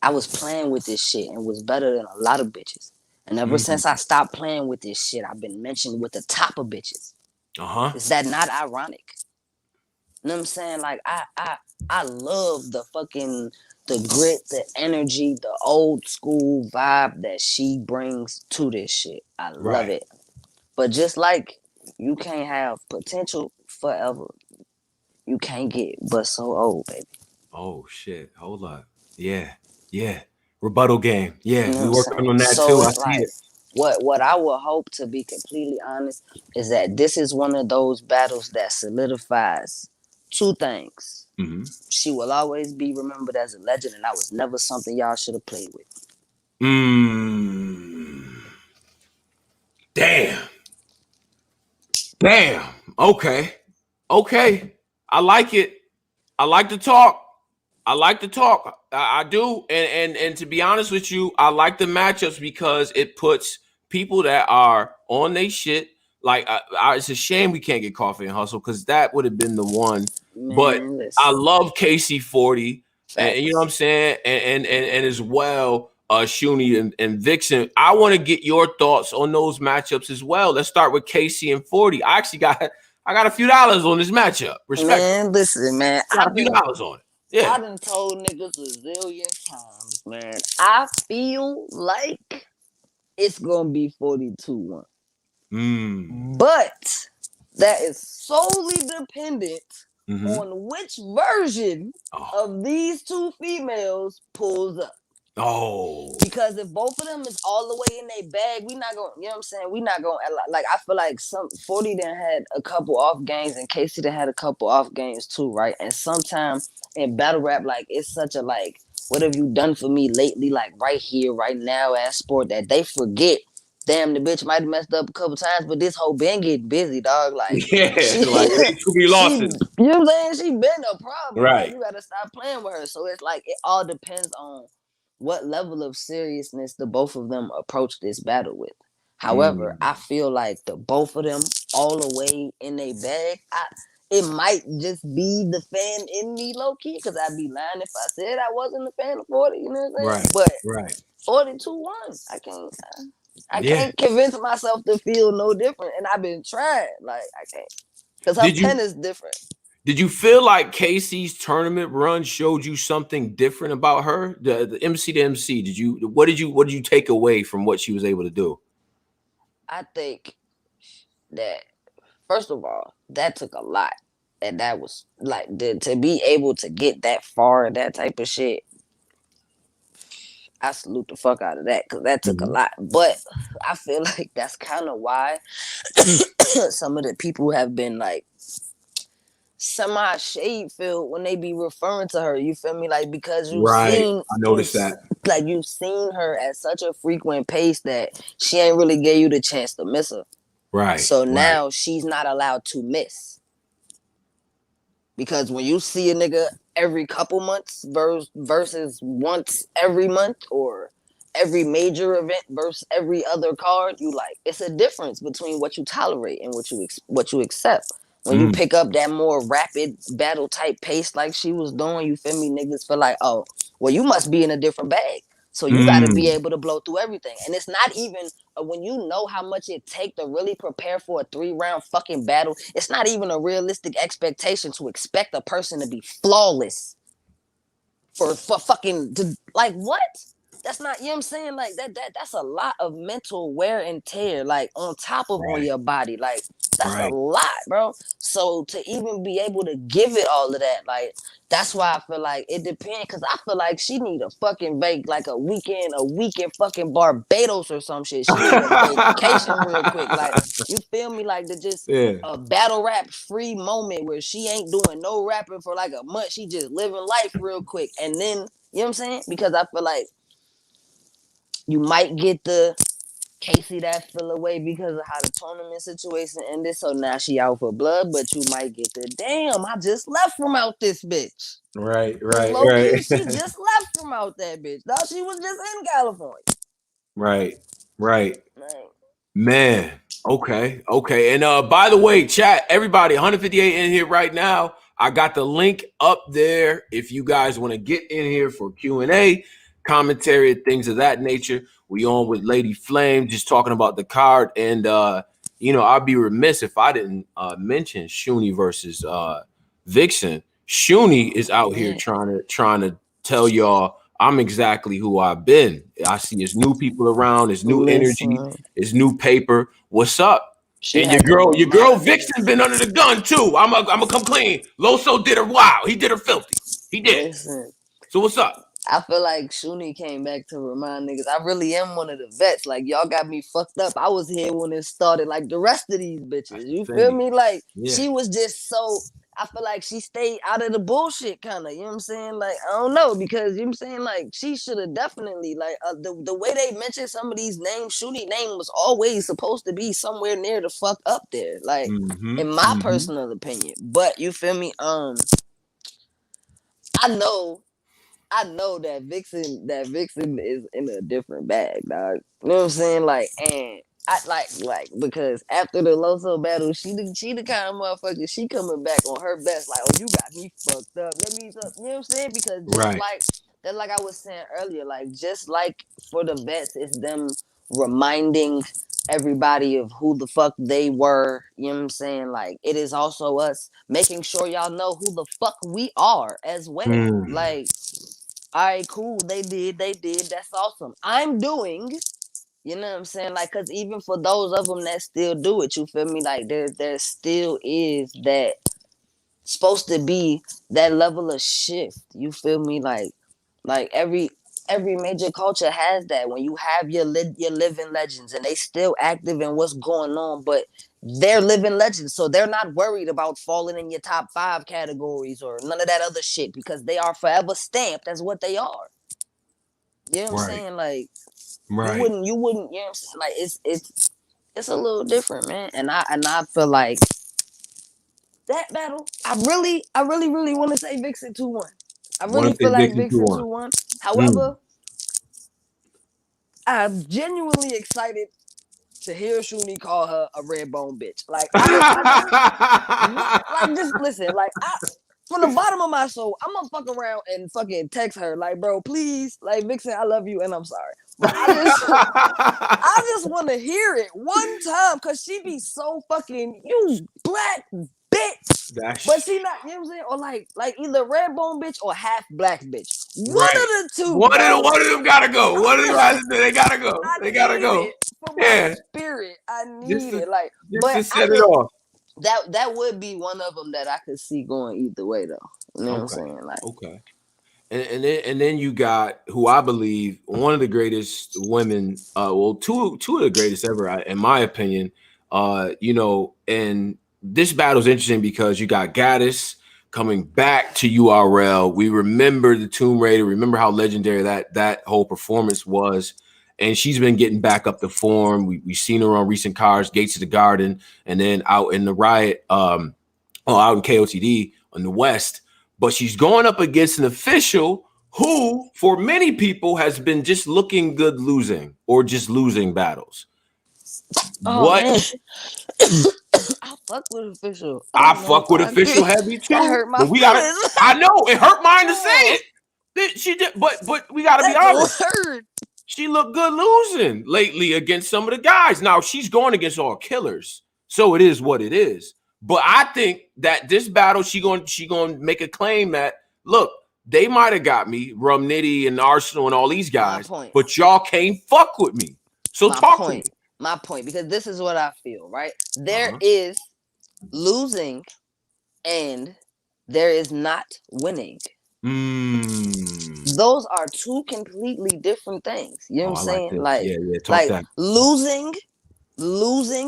I was playing with this shit and was better than a lot of bitches. And ever since I stopped playing with this shit, I've been mentioned with the top of bitches. Is that not ironic? You know what I'm saying? Like I love the grit, the energy, the old school vibe that she brings to this shit. I love it. But just like you can't have potential forever, you can't get but so old, baby. Oh shit! Hold up. Yeah. Rebuttal game. Yeah, You know we what I'm working saying? on that So too. I it's see like it. what I would hope, to be completely honest, is that this is one of those battles that solidifies two things. She will always be remembered as a legend, and I was never something y'all should have played with. Damn. Okay. I like it. I like to talk. I do. And to be honest with you, I like the matchups because it puts people that are on their shit. Like, it's a shame we can't get Coffee and Hustle because that would have been the one. Man, but listen. I love KC40, and you know what I'm saying, and as well, Shoony and Vixen. I want to get your thoughts on those matchups as well. Let's start with KC and 40. I got a few dollars on this matchup. Respect. Man, listen, man. I got a few dollars on it. Yeah. I done told niggas a zillion times, man. I feel like it's gonna be 42-1. But that is solely dependent on which version of these two females pulls up. Because if both of them is all the way in their bag, we not gonna, you know what I'm saying? We not gonna, like, I feel like 40 done had a couple off games and Casey done had a couple off games too, right? And sometimes in battle rap, like, it's such a, like, what have you done for me lately, like, right here, right now, as sport, that they forget. Damn, the bitch might have messed up a couple times, but this whole been getting busy, dog. Like, she, like too many losses. You know what I'm saying? She been a problem. Right. Like, you gotta stop playing with her. So it's like, it all depends on what level of seriousness the both of them approach this battle with. However, I feel like the both of them all the way in their bag, it might just be the fan in me low key, because I'd be lying if I said I wasn't a fan of 40, you know what I'm saying? But 42-1, I can't convince myself to feel no different, and I've been trying. Like, I can't, because her pen is different. Did you feel like Casey's tournament run showed you something different about her? The MC to MC. What did you take away from what she was able to do? I think that, first of all, that took a lot. And that was like, to be able to get that far and that type of shit, I salute the fuck out of that, because that took a lot. But I feel like that's kind of why some of the people have been like semi shade filled when they be referring to her. You feel me? Like, because you've seen, I noticed that. Like, you've seen her at such a frequent pace that she ain't really gave you the chance to miss her. Right. So now she's not allowed to miss. Because when you see a nigga every couple months versus once every month, or every major event versus every other card, you like, it's a difference between what you tolerate and what you accept. When you pick up that more rapid battle type pace like she was doing, you feel me? Niggas feel like, oh, well, you must be in a different bag. So you got to be able to blow through everything. And it's not even, when you know how much it take to really prepare for a 3-round fucking battle, it's not even a realistic expectation to expect a person to be flawless for fucking, like, what? That's not, you know what I'm saying? Like that's a lot of mental wear and tear, like on top of on your body. Like that's a lot, bro. So to even be able to give it all of that, like that's why I feel like it depends. Cause I feel like she need a fucking like a weekend fucking Barbados or some shit. She need a vacation real quick. Like you feel me? Like the just a battle rap free moment where she ain't doing no rapping for like a month. She just living life real quick. And then, you know what I'm saying? Because I feel like you might get the Casey that fell away because of how the tournament situation ended. So now she out for blood, but you might get the damn. I just left from out this bitch. Right. Low key, she just left from out that bitch. No, she was just in California. Right. Man. Okay. And by the way, chat, everybody, 158 in here right now. I got the link up there if you guys want to get in here for Q&A, commentary, things of that nature. We on with Laydii Flamez, just talking about the card. And I'd be remiss if I didn't mention Shoony versus Vixen. Shoony is out here trying to tell y'all I'm exactly who I've been. I see his new people around, his new energy, his new paper. What's up? And your girl Vixen been under the gun too. I'm gonna come clean. Loso did her wild. He did her filthy. He did. Listen, so what's up? I feel like Shoony came back to remind niggas I really am one of the vets. Like y'all got me fucked up. I was here when it started. Like the rest of these bitches, you feel me? Like she was just so. I feel like she stayed out of the bullshit, kind of. You know what I'm saying? Like I don't know because you know what I'm saying. Like she should have definitely like the way they mentioned some of these names. Shoony name was always supposed to be somewhere near the fuck up there. Like in my personal opinion. But you feel me? I know that Vixen is in a different bag, dog. You know what I'm saying? Like, and I like because after the Loso battle, she the kind of motherfucker, she coming back on her best, like, oh, you got me fucked up. Let me, you know what I'm saying? Because just like I was saying earlier, like just like for the vets, it's them reminding everybody of who the fuck they were. You know what I'm saying? Like it is also us making sure y'all know who the fuck we are as well. Like, all right, cool. They did. That's awesome. I'm doing. You know what I'm saying? Like, cause even for those of them that still do it, you feel me? Like there still is that supposed to be that level of shift. You feel me? Like every major culture has that. When you have your living legends and they still active in what's going on, but they're living legends, so they're not worried about falling in your top 5 categories or none of that other shit because they are forever stamped as what they are. You know what I'm saying? Like you wouldn't, you know what I'm saying? Like it's a little different, man. And I feel like that battle, I really want to say Vixen 2-1. I really feel like Vixen 2-1. However, I'm genuinely excited to hear Shoony call her a red bone bitch. Like I just listen. Like from the bottom of my soul, I'm gonna fuck around and fucking text her. Like, bro, please, like Vixen, I love you and I'm sorry, but I just want to hear it one time because she be so fucking you black bitch. But she not, you know what I'm saying? Or like either red bone bitch or half black bitch. One of the two. One of them gotta go. One of them they gotta go. They gotta go. For my spirit, I need it. Like, but to set it off. That would be one of them that I could see going either way, though. You know what I'm saying? Like, okay. And then you got who I believe one of the greatest women, two of the greatest ever, in my opinion. And this battle's interesting because you got Gaddis coming back to URL. We remember the Tomb Raider, remember how legendary that whole performance was. And she's been getting back up to form. We've seen her on recent cards, Gates of the Garden, and then out in the Riot, out in KOTD on the West. But she's going up against an official who, for many people, has been just looking good losing or just losing battles. What? I fuck with official. I fuck with official heavy too. That hurt my feelings. I know it hurt mine to say it. She did, but we gotta be honest. She looked good losing lately against some of the guys. Now she's going against all killers, so it is what it is. But I think that this battle, she going to make a claim that look, they might have got me, Rum Nitty and Arsenal and all these guys, but y'all can't fuck with me. So talk to me. My point, because this is what I feel, right? There is losing and there is not winning. Those are two completely different things. You know what I'm saying? Like talk that. Losing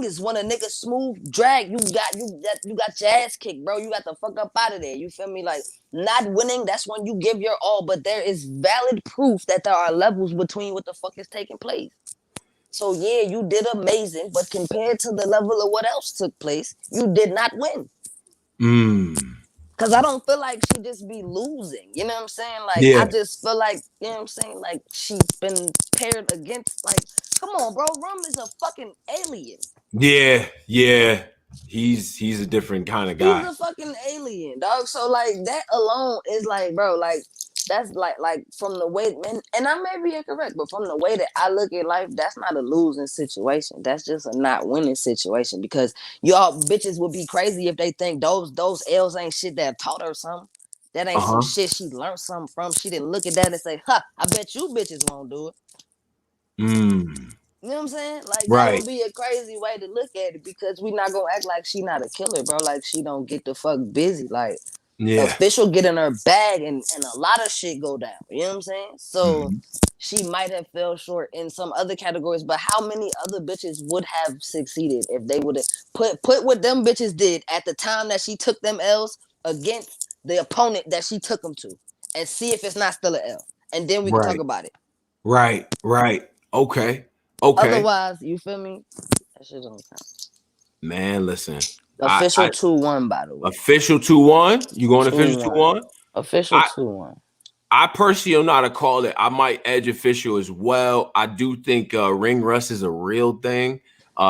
is when a nigga smooth drag. You got your ass kicked, bro. You got the fuck up out of there. You feel me? Like, not winning, that's when you give your all, but there is valid proof that there are levels between what the fuck is taking place. So yeah, you did amazing, but compared to the level of what else took place, you did not win. Cause I don't feel like she just be losing. You know what I'm saying? Like, I just feel like, you know what I'm saying? Like, she's been paired against, like, come on, bro. Rum is a fucking alien. Yeah. He's a different kind of guy. He's a fucking alien, dog. So like that alone is like, bro, like that's like from the way, and I may be incorrect, but from the way that I look at life, that's not a losing situation. That's just a not winning situation, because y'all bitches would be crazy if they think those L's ain't shit that taught her something. That ain't some shit she learned something from. She didn't look at that and say, "Huh, I bet you bitches won't do it." You know what I'm saying? Like, that would be a crazy way to look at it, because we not gonna act like she not a killer, bro. Like, she don't get the fuck busy. Like, official get in her bag and a lot of shit go down. You know what I'm saying? So she might have fell short in some other categories, but how many other bitches would have succeeded if they would have put what them bitches did at the time that she took them L's against the opponent that she took them to, and see if it's not still an L, and then we can talk about it. Right. Okay. Otherwise, you feel me? That shit don't count. Man, listen. Official 2-1, by the way. Official 2-1? You going official 2-1? Official 2-1. I personally am not a call it. I might edge official as well. I do think ring rust is a real thing.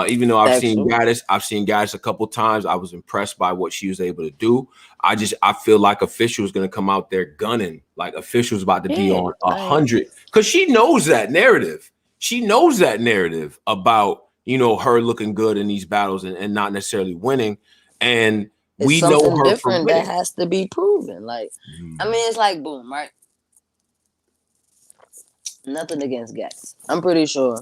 Even though I've seen Gaddis a couple times. I was impressed by what she was able to do. I feel like official is going to come out there gunning. Like, official's about to be on 100, because she knows that narrative. She knows that narrative about, you know, her looking good in these battles and not necessarily winning. And we know her different that has to be proven. Like, I mean, it's like, boom, right? Nothing against Gaddis. I'm pretty sure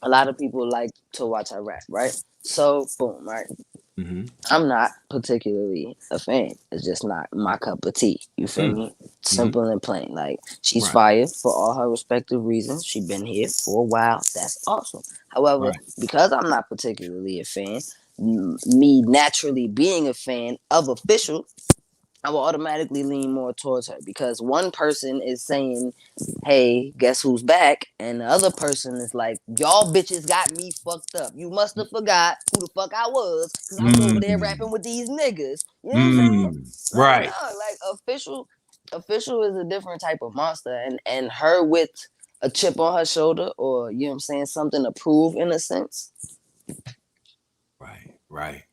a lot of people like to watch her rap, right? So, boom, right? I'm not particularly a fan. It's just not my cup of tea. You feel me? Simple and plain. Like, she's fired for all her respective reasons. She's been here for a while. That's awesome. However, because I'm not particularly a fan, me naturally being a fan of official, I will automatically lean more towards her, because one person is saying, hey, guess who's back? And the other person is like, y'all bitches got me fucked up. You must have forgot who the fuck I was, because I was over there rapping with these niggas. You know what I'm saying? Like, no, like, official is a different type of monster. And her with a chip on her shoulder, or, you know what I'm saying, something to prove in a sense. Right.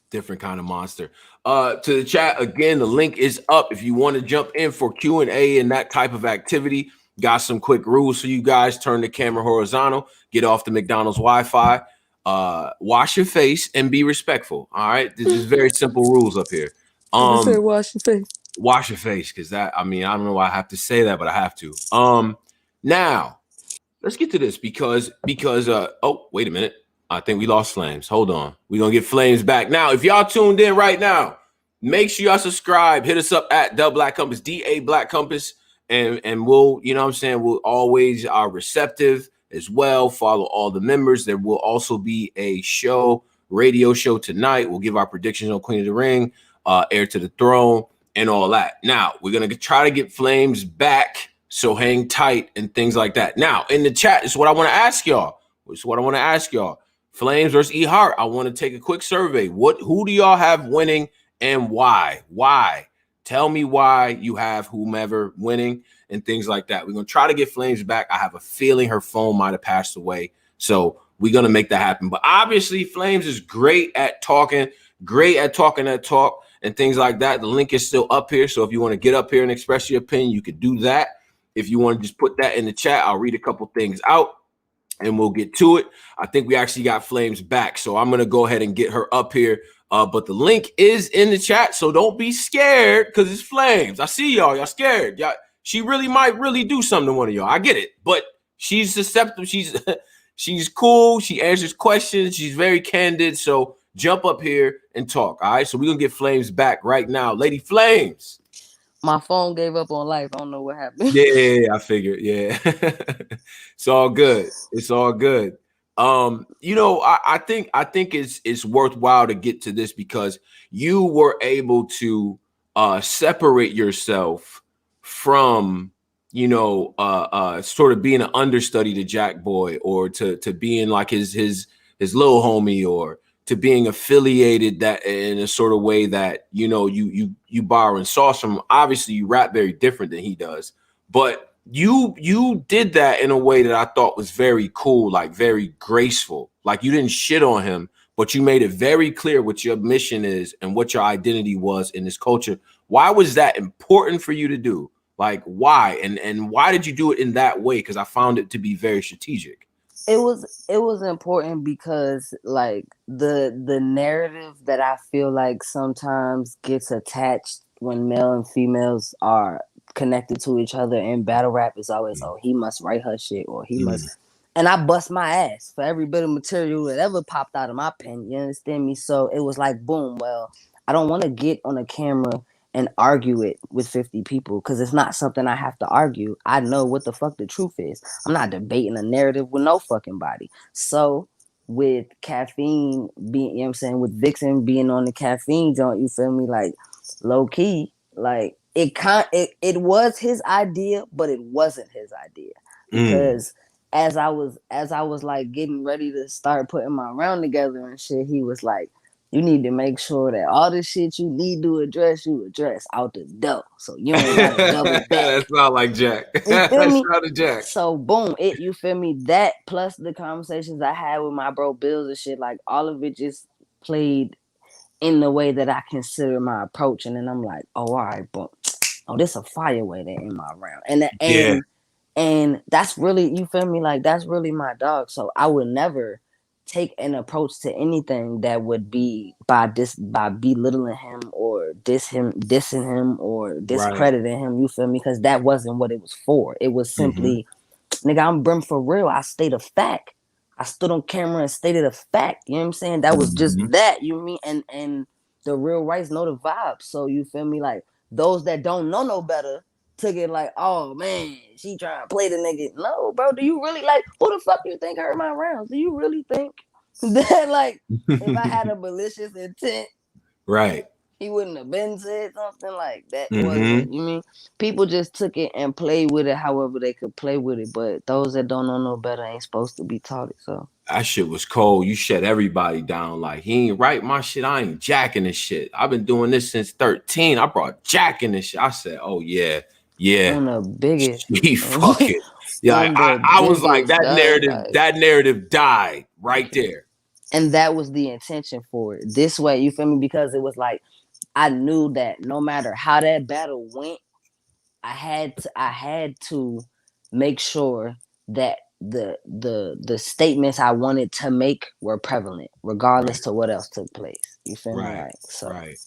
Different kind of monster. To the chat again, the link is up if you want to jump in for Q&A and that type of activity. Got some quick rules for you guys. Turn the camera horizontal, get off the McDonald's Wi-Fi, wash your face, and be respectful. All right, this is very simple rules up here. Wash your face. Wash your face, because that, I mean, I don't know why I have to say that, but I have to. Now let's get to this, because oh, wait a minute. I think we lost Flames. Hold on. We're going to get Flames back. Now, if y'all tuned in right now, make sure y'all subscribe. Hit us up at The Black Compass, DA Black Compass. And we'll, you know what I'm saying, we'll always are receptive as well. Follow all the members. There will also be a radio show tonight. We'll give our predictions on Queen of the Ring, Heir to the Throne, and all that. Now, we're going to try to get Flames back, so hang tight and things like that. Now, in the chat, this is what I want to ask y'all. Flames versus E Hart. I want to take a quick survey. Who do y'all have winning and why? Why? Tell me why you have whomever winning and things like that. We're going to try to get Flames back. I have a feeling her phone might have passed away. So we're going to make that happen. But obviously, Flames is great at talking that talk and things like that. The link is still up here. So if you want to get up here and express your opinion, you could do that. If you want to just put that in the chat, I'll read a couple things out and we'll get to it. I think we actually got Flames back. So I'm going to go ahead and get her up here But the link is in the chat, so don't be scared because it's Flames. I see y'all scared. She really might really do something to one of y'all. I get it, but she's susceptible. She's cool. She answers questions. She's very candid. So jump up here and talk. All right. So we're gonna get Flames back right now. Laydii Flamez. My phone gave up on life. I don't know what happened. Yeah, I figured. Yeah. It's all good. It's all good. I think it's worthwhile to get to this because you were able to separate yourself from sort of being an understudy to Jack Boy, or to being like his little homie, or to being affiliated that in a sort of way that you borrow and sauce from. Obviously you rap very different than he does, but you did that in a way that I thought was very cool, like very graceful. Like you didn't shit on him, but you made it very clear what your mission is and what your identity was in this culture. Why was that important for you to do? Like why? And why did you do it in that way? Because I found it to be very strategic. It was important because like the narrative that I feel like sometimes gets attached when male and females are connected to each other in battle rap is always, oh, he must write her shit, or he must. And I bust my ass for every bit of material that ever popped out of my pen. You understand me? So it was like, boom, well, I don't want to get on a camera and argue it with 50 people because it's not something I have to argue. I know what the fuck the truth is. I'm not debating a narrative with no fucking body. So with Caffeine being, you know what I'm saying, with Vixen being on the Caffeine joint, you feel me? Like low key, like it was his idea, but it wasn't his idea because as I was like getting ready to start putting my round together and shit, he was like, you need to make sure that all the shit you need to address, you address out the door. So you ain't got to double back. That's not like Jack. You feel me? Jack. So boom, you feel me? That plus the conversations I had with my bro Bills and shit, like all of it just played in the way that I consider my approach. And then I'm like, oh, all right, boom. Oh, this a fire way to end my round. And that's really, you feel me? Like that's really my dog. So I would never take an approach to anything that would be by belittling him or dissing him or discrediting him. You feel me? Because that wasn't what it was for. It was simply, nigga, I'm Brim for real. I state a fact. I stood on camera and stated a fact. You know what I'm saying? That was just that. You mean? And the real rights know the vibe. So you feel me? Like those that don't know no better took it like, oh man, she trying to play the nigga. No, bro, do you really like, who the fuck you think heard my rounds? Do you really think that like if I had a malicious intent, right, he wouldn't have been said something like that? Wasn't, you mean? People just took it and played with it however they could play with it, but those that don't know no better ain't supposed to be taught it. So that shit was cold. You shut everybody down. Like, he ain't write my shit. I ain't jacking this shit. I've been doing this since 13. I brought jacking this shit. I said, oh yeah. On the biggest, fucking yeah. I was like, that narrative died right there. And that was the intention for it. This way, you feel me? Because it was like I knew that no matter how that battle went, I had to make sure that the statements I wanted to make were prevalent, regardless to what else took place. You feel me? Like, so. Right.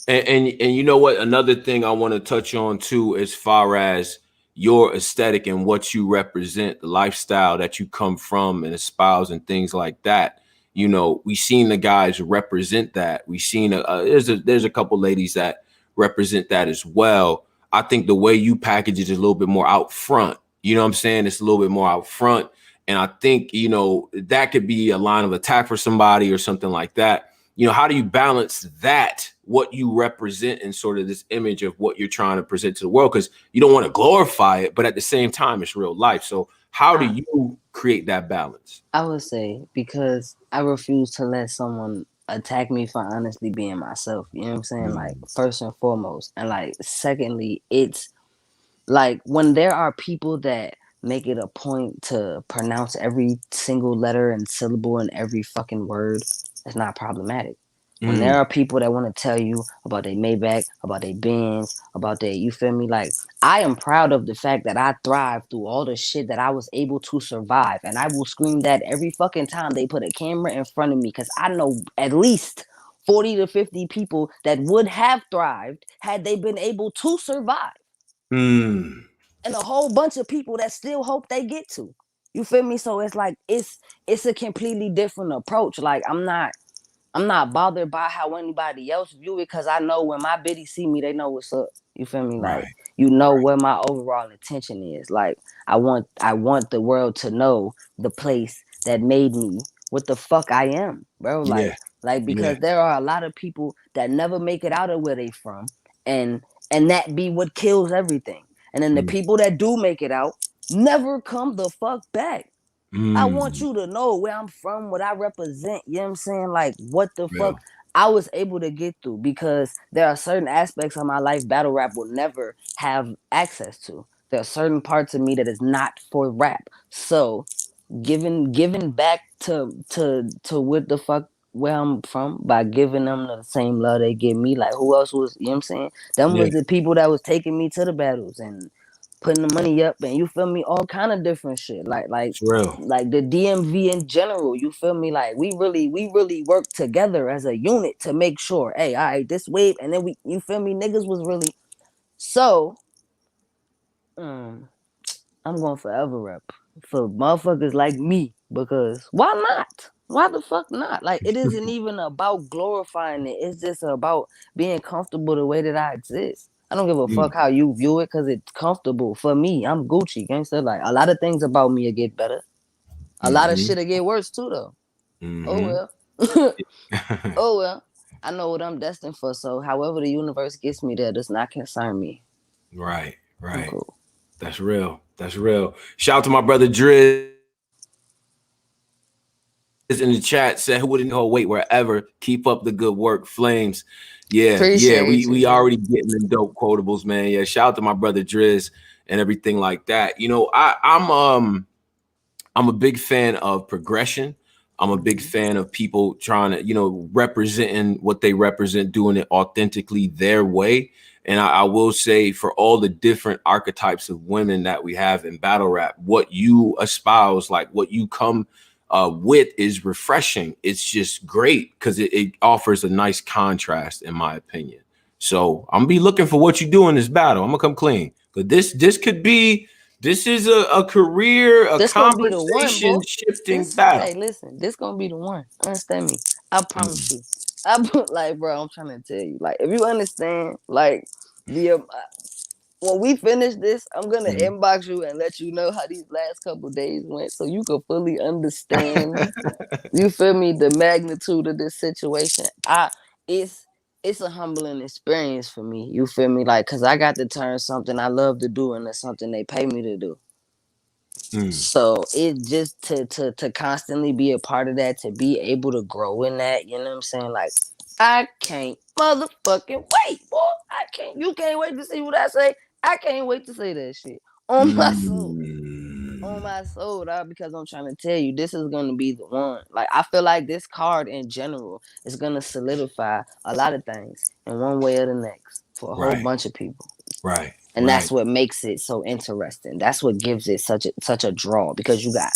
And you know what? Another thing I want to touch on too, as far as your aesthetic and what you represent, the lifestyle that you come from and espouse and things like that. You know, we seen the guys represent that. We seen there's a couple ladies that represent that as well. I think the way you package it is a little bit more out front. You know what I'm saying? It's a little bit more out front. And I think, you know, that could be a line of attack for somebody or something like that. You know, how do you balance that, what you represent, and sort of this image of what you're trying to present to the world? Because you don't want to glorify it, but at the same time, it's real life. So how do you create that balance? I would say because I refuse to let someone attack me for honestly being myself. You know what I'm saying? Like, first and foremost. And like, secondly, it's like when there are people that make it a point to pronounce every single letter and syllable in every fucking word, it's not problematic. When there are people that want to tell you about their Maybach, about their Benz, about their, you feel me? Like, I am proud of the fact that I thrived through all the shit that I was able to survive. And I will scream that every fucking time they put a camera in front of me, because I know at least 40 to 50 people that would have thrived had they been able to survive. And a whole bunch of people that still hope they get to. You feel me? So it's like it's a completely different approach. Like I'm not bothered by how anybody else view it, because I know when my biddies see me, they know what's up. You feel me? Like, you know what my overall intention is. Like, I want the world to know the place that made me what the fuck I am, bro. Like because there are a lot of people that never make it out of where they from, and that be what kills everything. And then the people that do make it out never come the fuck back. I want you to know where I'm from, what I represent. You know what I'm saying? Like, what the fuck I was able to get through, because there are certain aspects of my life battle rap will never have access to. There are certain parts of me that is not for rap. So giving back to what the fuck where I'm from by giving them the same love they give me. Like, who else was, you know what I'm saying? Them was the people that was taking me to the battles and putting the money up, and you feel me, all kind of different shit. Like the DMV in general, you feel me? Like we really work together as a unit to make sure, hey, all right, this wave, and then you feel me, niggas was really so. I'm going forever rep for motherfuckers like me, because why not? Why the fuck not? Like, it isn't even about glorifying it. It's just about being comfortable the way that I exist. I don't give a fuck how you view it, because it's comfortable. For me, I'm Gucci, gangster. Like, a lot of things about me will get better. A lot of shit will get worse too, though. Oh well. Oh well. I know what I'm destined for, so however the universe gets me there does not concern me. Right. Cool. That's real. Shout out to my brother Driz in the chat, said who wouldn't hold weight wherever. Keep up the good work, Flames. We already getting them dope quotables, man. Yeah, shout out to my brother Driz and everything like that. You know, I'm a big fan of progression. I'm a big fan of people trying to, you know, representing what they represent, doing it authentically their way. And I will say, for all the different archetypes of women that we have in battle rap, what you espouse, like what you come with, is refreshing. It's just great because it offers a nice contrast, in my opinion. So I'm gonna be looking for what you do in this battle. I'm gonna come clean, but this could be. This is a career, a conversation shifting battle. Hey, listen, this gonna be the one. Understand me? I promise you. Like, bro, I'm trying to tell you. Like, if you understand, like, when we finish this, I'm gonna inbox you and let you know how these last couple days went, so you can fully understand. You feel me? The magnitude of this situation. It's a humbling experience for me. You feel me? Like, cause I got to turn something I love to do into something they pay me to do. So it just to constantly be a part of that, to be able to grow in that, you know what I'm saying? Like, I can't motherfucking wait, boy. I can't. You can't wait to see what I say. I can't wait to say that shit on my soul. On my soul, dog, because I'm trying to tell you, this is gonna be the one. Like, I feel like this card in general is gonna solidify a lot of things in one way or the next for a whole bunch of people. And that's what makes it so interesting. That's what gives it such a draw, because you got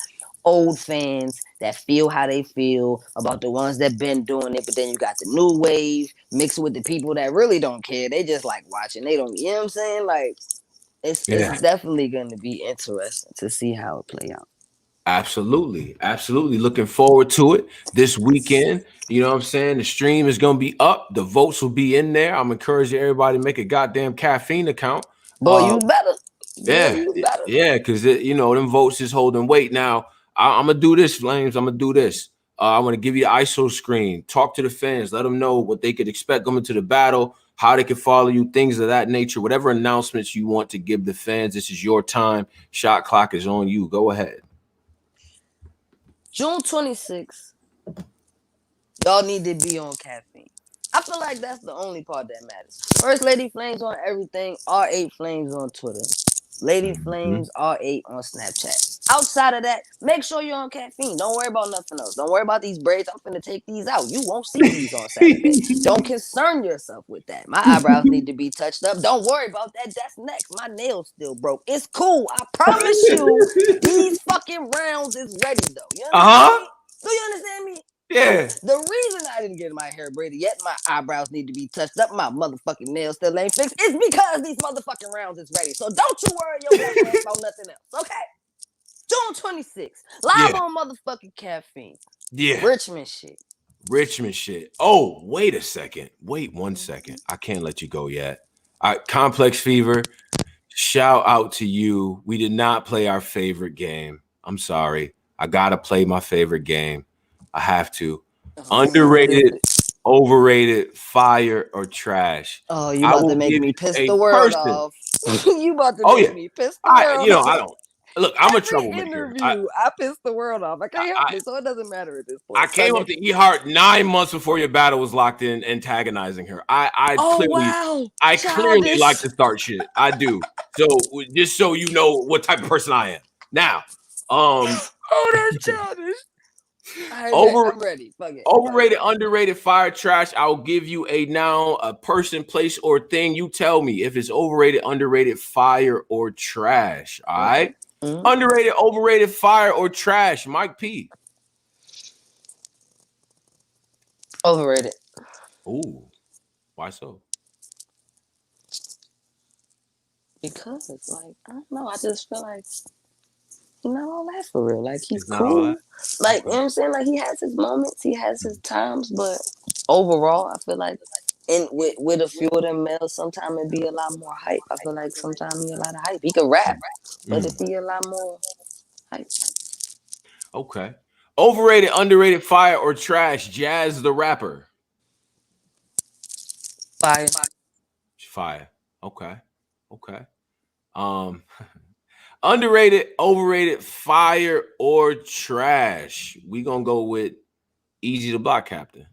old fans that feel how they feel about the ones that been doing it, but then you got the new wave mixed with the people that really don't care. They just like watching. They don't, you know what I'm saying? Like, it's definitely going to be interesting to see how it play out. Absolutely. Looking forward to it this weekend. You know what I'm saying? The stream is going to be up. The votes will be in there. I'm encouraging everybody to make a goddamn Caffeine account. Boy, you better. Yeah, because, you know, them votes is holding weight. Now, I'm going to do this, Flames. I'm going to do this. I'm going to give you the ISO screen. Talk to the fans. Let them know what they could expect coming to the battle, how they can follow you, things of that nature. Whatever announcements you want to give the fans, this is your time. Shot clock is on you. Go ahead. June 26th, y'all need to be on Caffeine. I feel like that's the only part that matters. First Laydii Flamez on everything. R8 Flames on Twitter. Laydii Flamez R8 on Snapchat. Outside of that, make sure you're on Caffeine. Don't worry about nothing else. Don't worry about these braids. I'm finna take these out. You won't see these on Saturday. Don't concern yourself with that. My eyebrows need to be touched up. Don't worry about that. That's next. My nails still broke. It's cool. I promise you, these fucking rounds is ready though. You understand me? Do you understand me? Yeah. The reason I didn't get my hair braided yet, my eyebrows need to be touched up, my motherfucking nails still ain't fixed, is because these motherfucking rounds is ready. So don't you worry your black ass about nothing else, okay? June 26th, live on motherfucking Caffeine. Yeah. Richmond shit. Richmond shit. Oh, wait a second. Wait 1 second. I can't let you go yet. Complex Fever, shout out to you. We did not play our favorite game. I'm sorry. I gotta play my favorite game. I have to. Underrated, overrated, fire, or trash. Oh, you about to make me piss the world off. You about to make me piss the world off. I don't. Look, I'm a troublemaker. Interview, I pissed the world off. I can't help it, so it doesn't matter at this point. I came up to E Hart 9 months before your battle was locked in, antagonizing her. I clearly like to start shit. I do. So just so you know what type of person I am. Now, that's childish. I'm ready. Fuck it. Overrated, underrated, fire, trash. I'll give you a noun, a person, place, or thing. You tell me if it's overrated, underrated, fire, or trash. All right. Underrated, overrated, fire, or trash. Mike P. Overrated. Ooh, why so? Because like I don't know. I just feel like he's not all that for real. Like he's cool. Like you know what I'm saying. Like he has his moments. He has his times. But overall, I feel like with a few of them males, sometimes it be a lot more hype. I feel like sometimes he a lot of hype. He could rap, but it be a lot more hype. Okay. Overrated, underrated, fire, or trash. Jazz the rapper. Fire. Fire. Okay. Okay. Underrated, overrated, fire, or trash. We gonna go with Easy the Block Captain.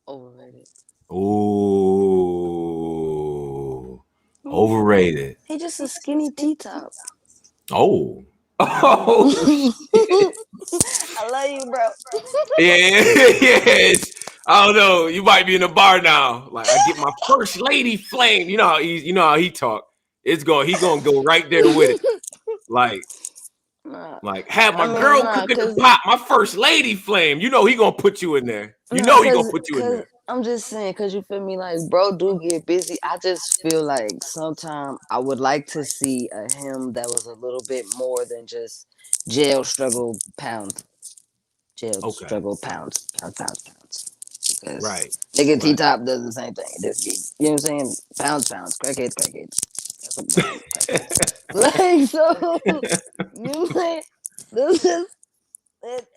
Overrated. Ooh. Overrated. He just a skinny T-top. Oh. I love you, bro. Yes. I don't know. You might be in the bar now. Like I get my first Laydii Flamez. You know how he talk. He gonna go right there with it. Like have my girl cooking the pot. My first Laydii Flamez. You know he gonna put you in there. You know he gonna put you in there. I'm just saying, because you feel me, like, bro do get busy. I just feel like sometimes I would like to see a him that was a little bit more than just jail struggle pounds. Struggle pounds. Because nigga T-Top does the same thing. You know what I'm saying? Pounds. Crackheads. That's what like, so, you know what I'm saying? This is,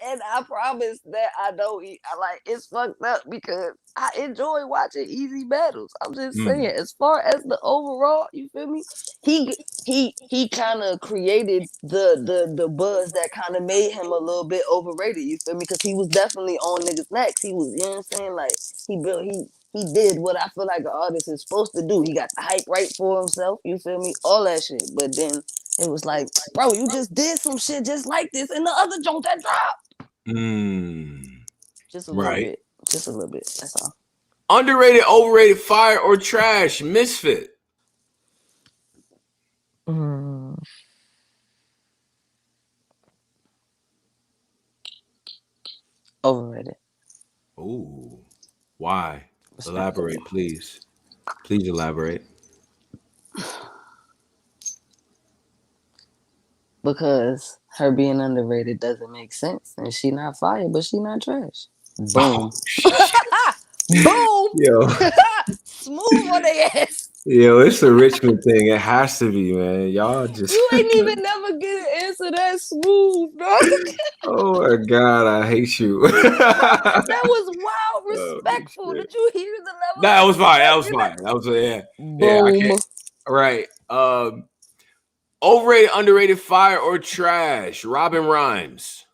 and I promise that I don't eat. It's fucked up because I enjoy watching easy battles. I'm just saying, as far as the overall, you feel me? He kind of created the buzz that kind of made him a little bit overrated. You feel me? Because he was definitely on niggas' necks. He was, you know what I'm saying? Like he did what I feel like an artist is supposed to do. He got the hype right for himself. You feel me? All that shit. But then it was like, bro, you just did some shit just like this in the other joint that dropped. Just a little bit. Just a little bit. That's all. Underrated, overrated, fire, or trash. Misfit. Overrated. Ooh. Why? Elaborate, please. Please elaborate. Because her being underrated doesn't make sense. And she not fire, but she not trash. Boom. Boom. Yo. Smooth on their ass. Yo, it's a Richmond thing. It has to be, man. Y'all just you ain't even never get an answer that smooth, bro. Oh my God, I hate you. That was wild, respectful. Oh, did you hear the level? That was fine. That was fine. That was yeah. Boom. Yeah, I can't. Right. Overrated, underrated, fire, or trash. Robin Rhymes.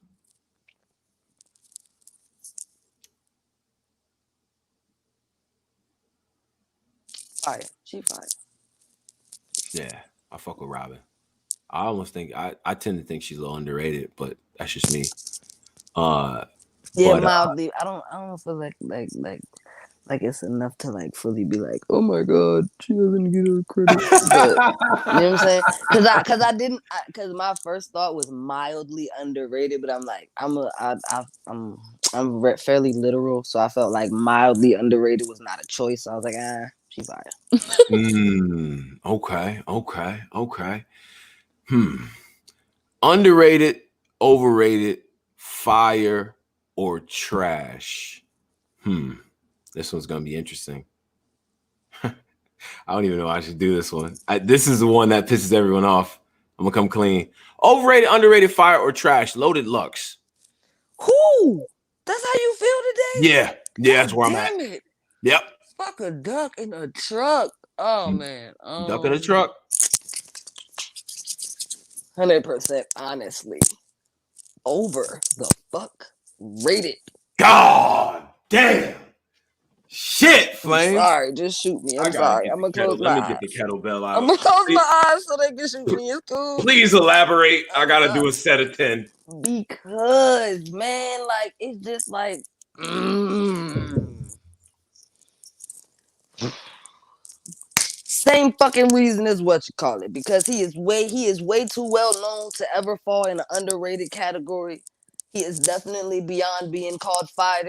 Fire. She fire. Yeah, I fuck with Robin. I almost think I tend to think she's a little underrated, but that's just me. Yeah, mildly. I don't feel like like it's enough to like fully be like, oh my god, she doesn't get her credit. But you know what I'm saying? Because my first thought was mildly underrated, but I'm like, I'm fairly literal, so I felt like mildly underrated was not a choice. So I was like, she's fire. Okay. Underrated, overrated, fire, or trash? This one's gonna be interesting. I don't even know how I should do this one. This is the one that pisses everyone off. I'm gonna come clean. Overrated, underrated, fire, or trash? Loaded Lux. Who? That's how you feel today? Yeah, that's where I'm at. Damn it. Yep. Fuck a duck in a truck. Oh man. Duck in a truck. 100% honestly. Over the fuck rated. God damn. Shit, Flames. Sorry, just shoot me. I'm sorry. I'm gonna close my eyes. Let me get the kettlebell out. I'm gonna close my eyes so they can shoot me. It's cool. Please elaborate. I gotta do a set of 10. Because, man, like, it's just like, same fucking reason as what you call it. Because he is way too well known to ever fall in an underrated category. He is definitely beyond being called fire,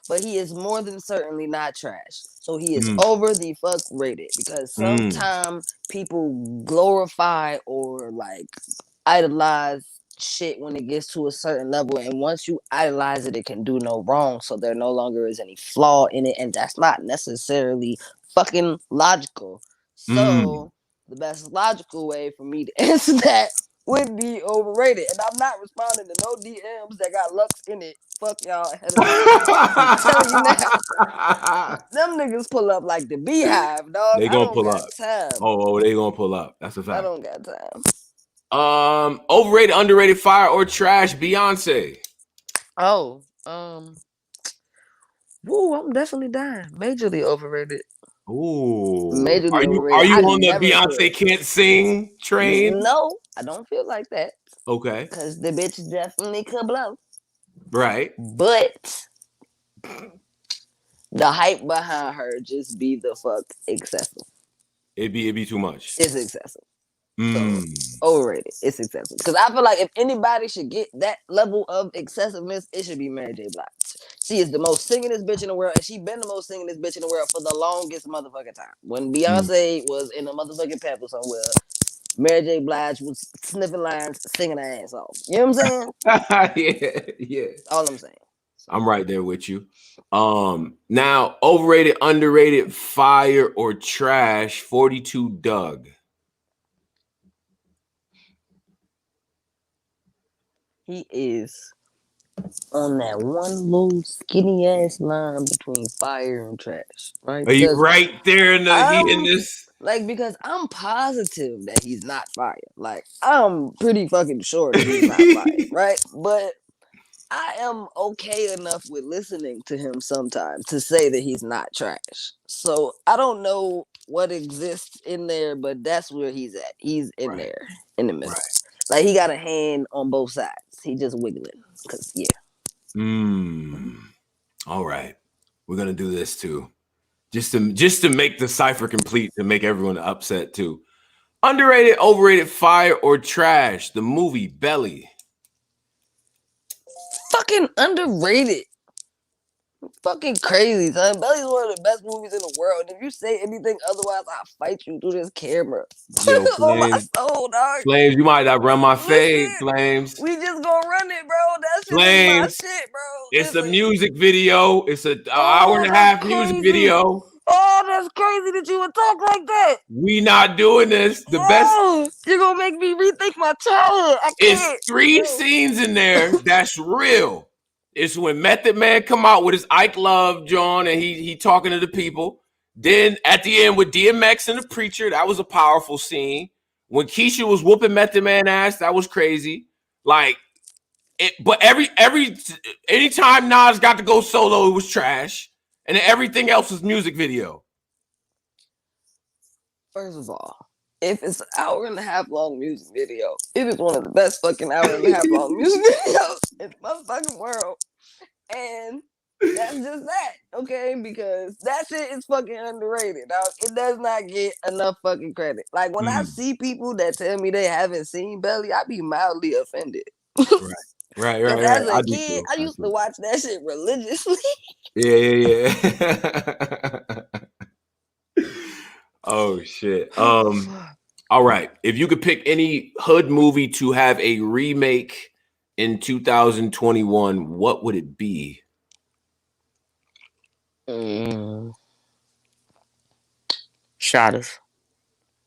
but he is more than certainly not trash. So he is over the fuck rated, because sometimes people glorify or like idolize shit when it gets to a certain level, and once you idolize it, it can do no wrong. So there no longer is any flaw in it, and that's not necessarily fucking logical. So the best logical way for me to answer that would be overrated, and I'm not responding to no DMs that got Lux in it. Fuck y'all ahead of me. I'm telling you now, them niggas pull up like the beehive, dog. They gonna pull up. Time. Oh, they gonna pull up. That's a fact. I don't got time. Overrated, underrated, fire, or trash? Beyonce. Oh, woo, I'm definitely dying. Majorly overrated. Ooh. Majorly overrated. Are you on the Beyonce can't sing train? No, I don't feel like that. Okay. Because the bitch definitely could blow. Right. But the hype behind her just be the fuck excessive. It'd be too much. It's excessive. So, overrated. It's excessive. Because I feel like if anybody should get that level of excessiveness, it should be Mary J. Blige. She is the most singingest bitch in the world, and she been the most singingest bitch in the world for the longest motherfucking time. When Beyonce was in a motherfucking pamper somewhere, Mary J. Blige was sniffing lines, singing her ass off. You know what I'm saying? Yeah. All I'm saying. So. I'm right there with you. Now, overrated, underrated, fire, or trash? 42 Doug. He is on that one little skinny ass line between fire and trash, right? Are you right there in this? Like, because I'm positive that he's not fire. Like, I'm pretty fucking sure that he's not fire, right? But I am okay enough with listening to him sometimes to say that he's not trash. So I don't know what exists in there, but that's where he's at. He's in there in the middle. Right. Like, he got a hand on both sides. He just wiggling. Cause All right. We're gonna do this too. Just to make the cipher complete, to make everyone upset too. Underrated, overrated, fire, or trash? The movie Belly. Fucking underrated. Fucking crazy, son. Belly's one of the best movies in the world. If you say anything otherwise, I'll fight you through this camera. Yo, Flames, oh my soul, dog. Flames, you might not run my fade, Flames. We just gonna run it, bro. That's Flames. My shit, bro. It's a music video. It's an hour and a half music video. Oh, that's crazy that you would talk like that. We not doing this. The best. You're gonna make me rethink my childhood. It's 3 scenes in there. That's real. It's when Method Man come out with his Ike Love John, and he talking to the people. Then at the end with DMX and the preacher, that was a powerful scene. When Keisha was whooping Method Man ass, that was crazy. Like it, but anytime Nas got to go solo, it was trash, and then everything else was music video. First of all, if it's an hour and a half long music video, it is one of the best fucking hour and a half long music videos in the motherfucking world. And That's just that, okay? Because that shit is fucking underrated, dog. It does not get enough fucking credit. Like when I see people that tell me they haven't seen Belly, I be mildly offended. Right. Right, Because right, right. as a I do kid, too. I I used to do. watch that shit religiously. Yeah, yeah, yeah. Oh shit. Oh fuck. All right. If you could pick any hood movie to have a remake in 2021, what would it be? Shotters.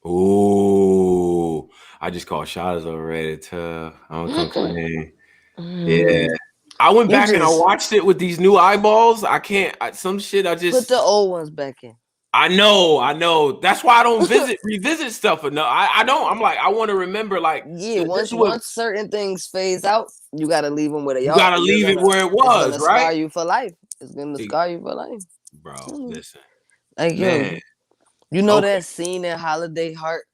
Ooh, I just called Shotters already. Tough. I don't complain. Yeah. I went You back and I just watched it with these new eyeballs. I can't, some shit put the old ones back in. I know. That's why I don't revisit stuff enough. I don't. I'm like, I want to remember, like, Yeah, this once is what certain things phase out, you gotta leave them where they you are. gotta leave it where it It's was, gonna right? scar you for life. It's gonna Hey, scar you for life. bro, listen, Like yo, man. you know Okay. that scene in Holiday Heart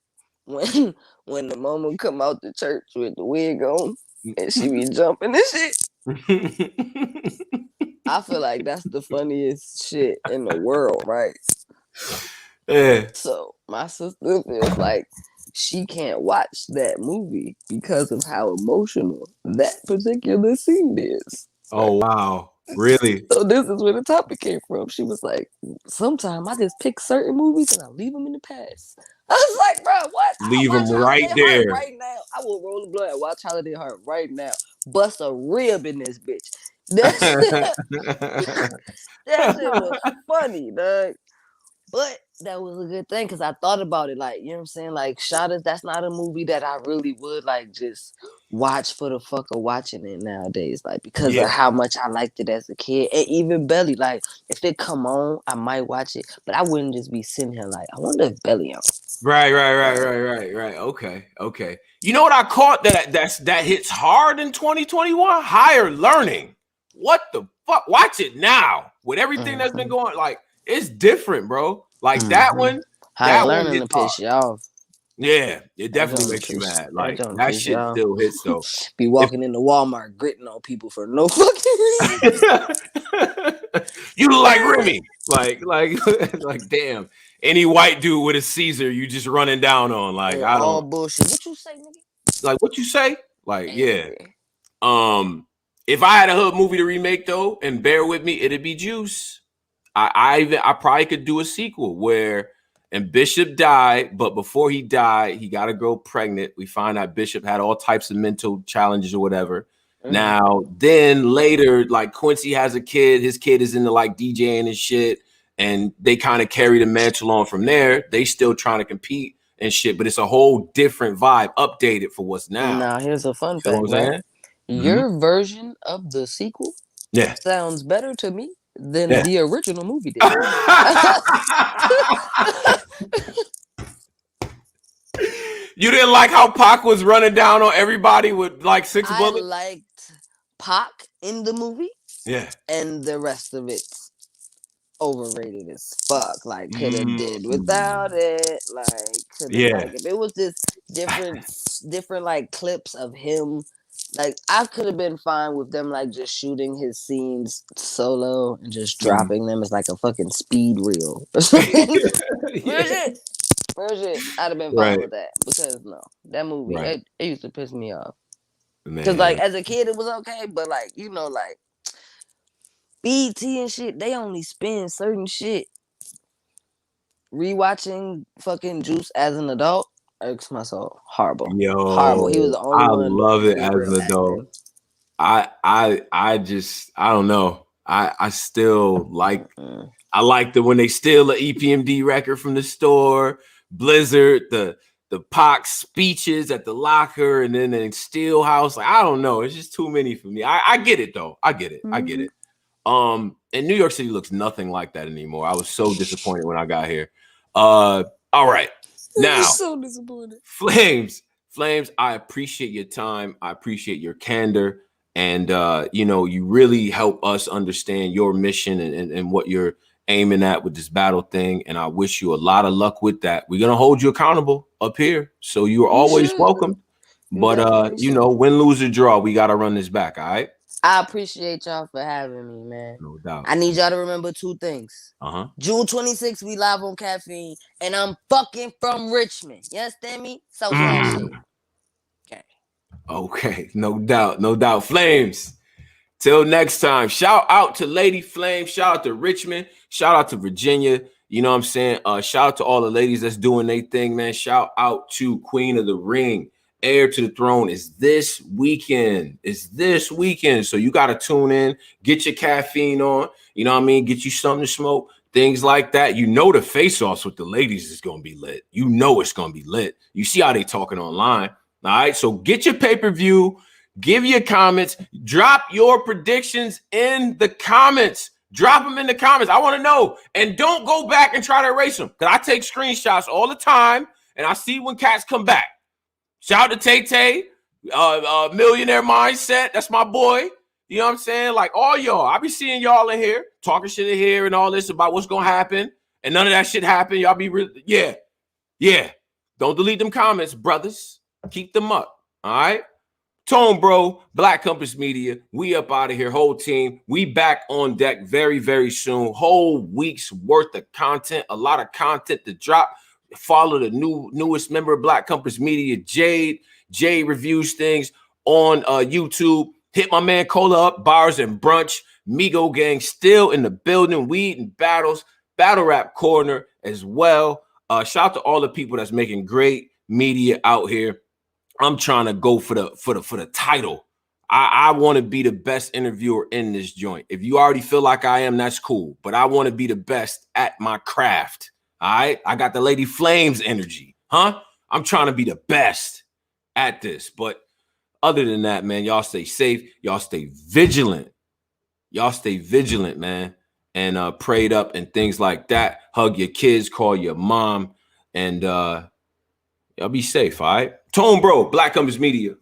when the mama come out the church with the wig on and she be jumping and shit. I feel like that's the funniest shit in the world, right? Yeah. So my sister feels like she can't watch that movie because of how emotional that particular scene is. Oh wow, really? So this is where the topic came from. She was like, sometimes I just pick certain movies and I leave them in the past. I was like, bro, what? I'll Leave them watch right Holiday Heart there. right now. I will roll the blood and watch Holiday Heart right now. Bust a rib in this bitch. That shit was funny, dog. But that was a good thing because I thought about it. Like, you know what I'm saying? Like, Shotters, that's not a movie that I really would like just watch for the fuck of watching it nowadays. Like, because of Yeah. how much I liked it as a kid. And even Belly, like, if it come on, I might watch it. But I wouldn't just be sitting here like, I wonder if Belly on. Right. Okay. You know what I caught that hits hard in 2021? Higher learning. What the fuck? Watch it now with everything that's been going. Like, it's different, bro. Like that one Higher learning hits to hard. piss you off. Yeah, it That definitely don't makes you piss mad. that Like don't that piss you shit off. still hits though. Be walking into Walmart gritting on people for no fucking reason. You look like Remy. Like damn. Any white dude with a Caesar, you just running down on. Like, And I all don't bullshit. What you say, nigga? like what you say. Like, yeah. Angry. If I had a hood movie to remake though, and bear with me, it'd be Juice. I probably could do a sequel where and Bishop died, but before he died, he got a girl pregnant. We find out Bishop had all types of mental challenges or whatever. Now, then later, like Quincy has a kid, his kid is into like DJing and shit, and they kind of carry the mantle on from there. They still trying to compete and shit, but it's a whole different vibe, updated for what's now. Now, here's a fun You know fact, what I'm right? saying? Your version of the sequel Yeah. sounds better to me than Yeah. the original movie did. You didn't like how Pac was running down on everybody with like 6 I bullets? liked Pac in the movie, Yeah. and the rest of it overrated as fuck. Like, could have did without it. Like, could have Yeah. like if it was just different like clips of him. Like, I could have been fine with them like just shooting his scenes solo and just dropping them as like a fucking speed reel or something. Real shit. I'd have been fine with that because no, that movie it used to piss me off. Because like as a kid it was okay, but like you know like BT and shit, they only spin certain shit. Rewatching fucking Juice as an adult irks my soul. Horrible. Horrible. He was Yo, the only I one doing love it any as real an adult. acting. I don't know. I still like I like the when they steal an EPMD record from the store, Blizzard, the Pac speeches at the locker, and then in Steelhouse. Like, I don't know. It's just too many for me. I get it though. I get it. And New York City looks nothing like that anymore. I was so disappointed when I got here. All right. Now, so disappointed. Flames, I appreciate your time. I appreciate your candor. And, you know, you really help us understand your mission and what you're aiming at with this battle thing. And I wish you a lot of luck with that. We're going to hold you accountable up here. So you are always welcome. But, you know, win, lose, or draw, we got to run this back. All right. I appreciate y'all for having me, man. No doubt. I need y'all to remember 2 things. Uh-huh. June 26th, we live on Caffeine, and I'm fucking from Richmond. You understand me? Southside shit. Okay, no doubt, no doubt. Flames. Till next time. Shout out to Laydii Flamez. Shout out to Richmond. Shout out to Virginia. You know what I'm saying? Shout out to all the ladies that's doing their thing, man. Shout out to Queen of the Ring. Heir to the Throne is this weekend. It's this weekend. So you got to tune in. Get your caffeine on. You know what I mean? Get you something to smoke. Things like that. You know the face-offs with the ladies is going to be lit. You know it's going to be lit. You see how they talking online. All right? So get your pay-per-view. Give your comments. Drop your predictions in the comments. Drop them in the comments. I want to know. And don't go back and try to erase them. Because I take screenshots all the time. And I see when cats come back. Shout out to Tay-Tay. Millionaire Mindset. That's my boy. You know what I'm saying? Like all y'all. I be seeing y'all in here. Talking shit in here and all this about what's going to happen. And none of that shit happen. Y'all be yeah. Don't delete them comments, brothers. Keep them up. All right? Tone, bro, Black Compass Media. We up out of here, whole team. We back on deck very, very soon. Whole week's worth of content, a lot of content to drop. Follow the newest member of Black Compass Media, Jade. Jade reviews things on YouTube. Hit my man Cola up, Bars and Brunch. Migo Gang still in the building. Weed and Battles, Battle Rap Corner as well. Shout out to all the people that's making great media out here. I'm trying to go for the title. I want to be the best interviewer in this joint. If you already feel like I am, that's cool. But I want to be the best at my craft. All right. I got the Laydii Flamez energy. Huh? I'm trying to be the best at this. But other than that, man, y'all stay safe. Y'all stay vigilant. Y'all stay vigilant, man. And prayed up and things like that. Hug your kids, call your mom, and y'all be safe, all right? Tone, bro, Black Compass Media.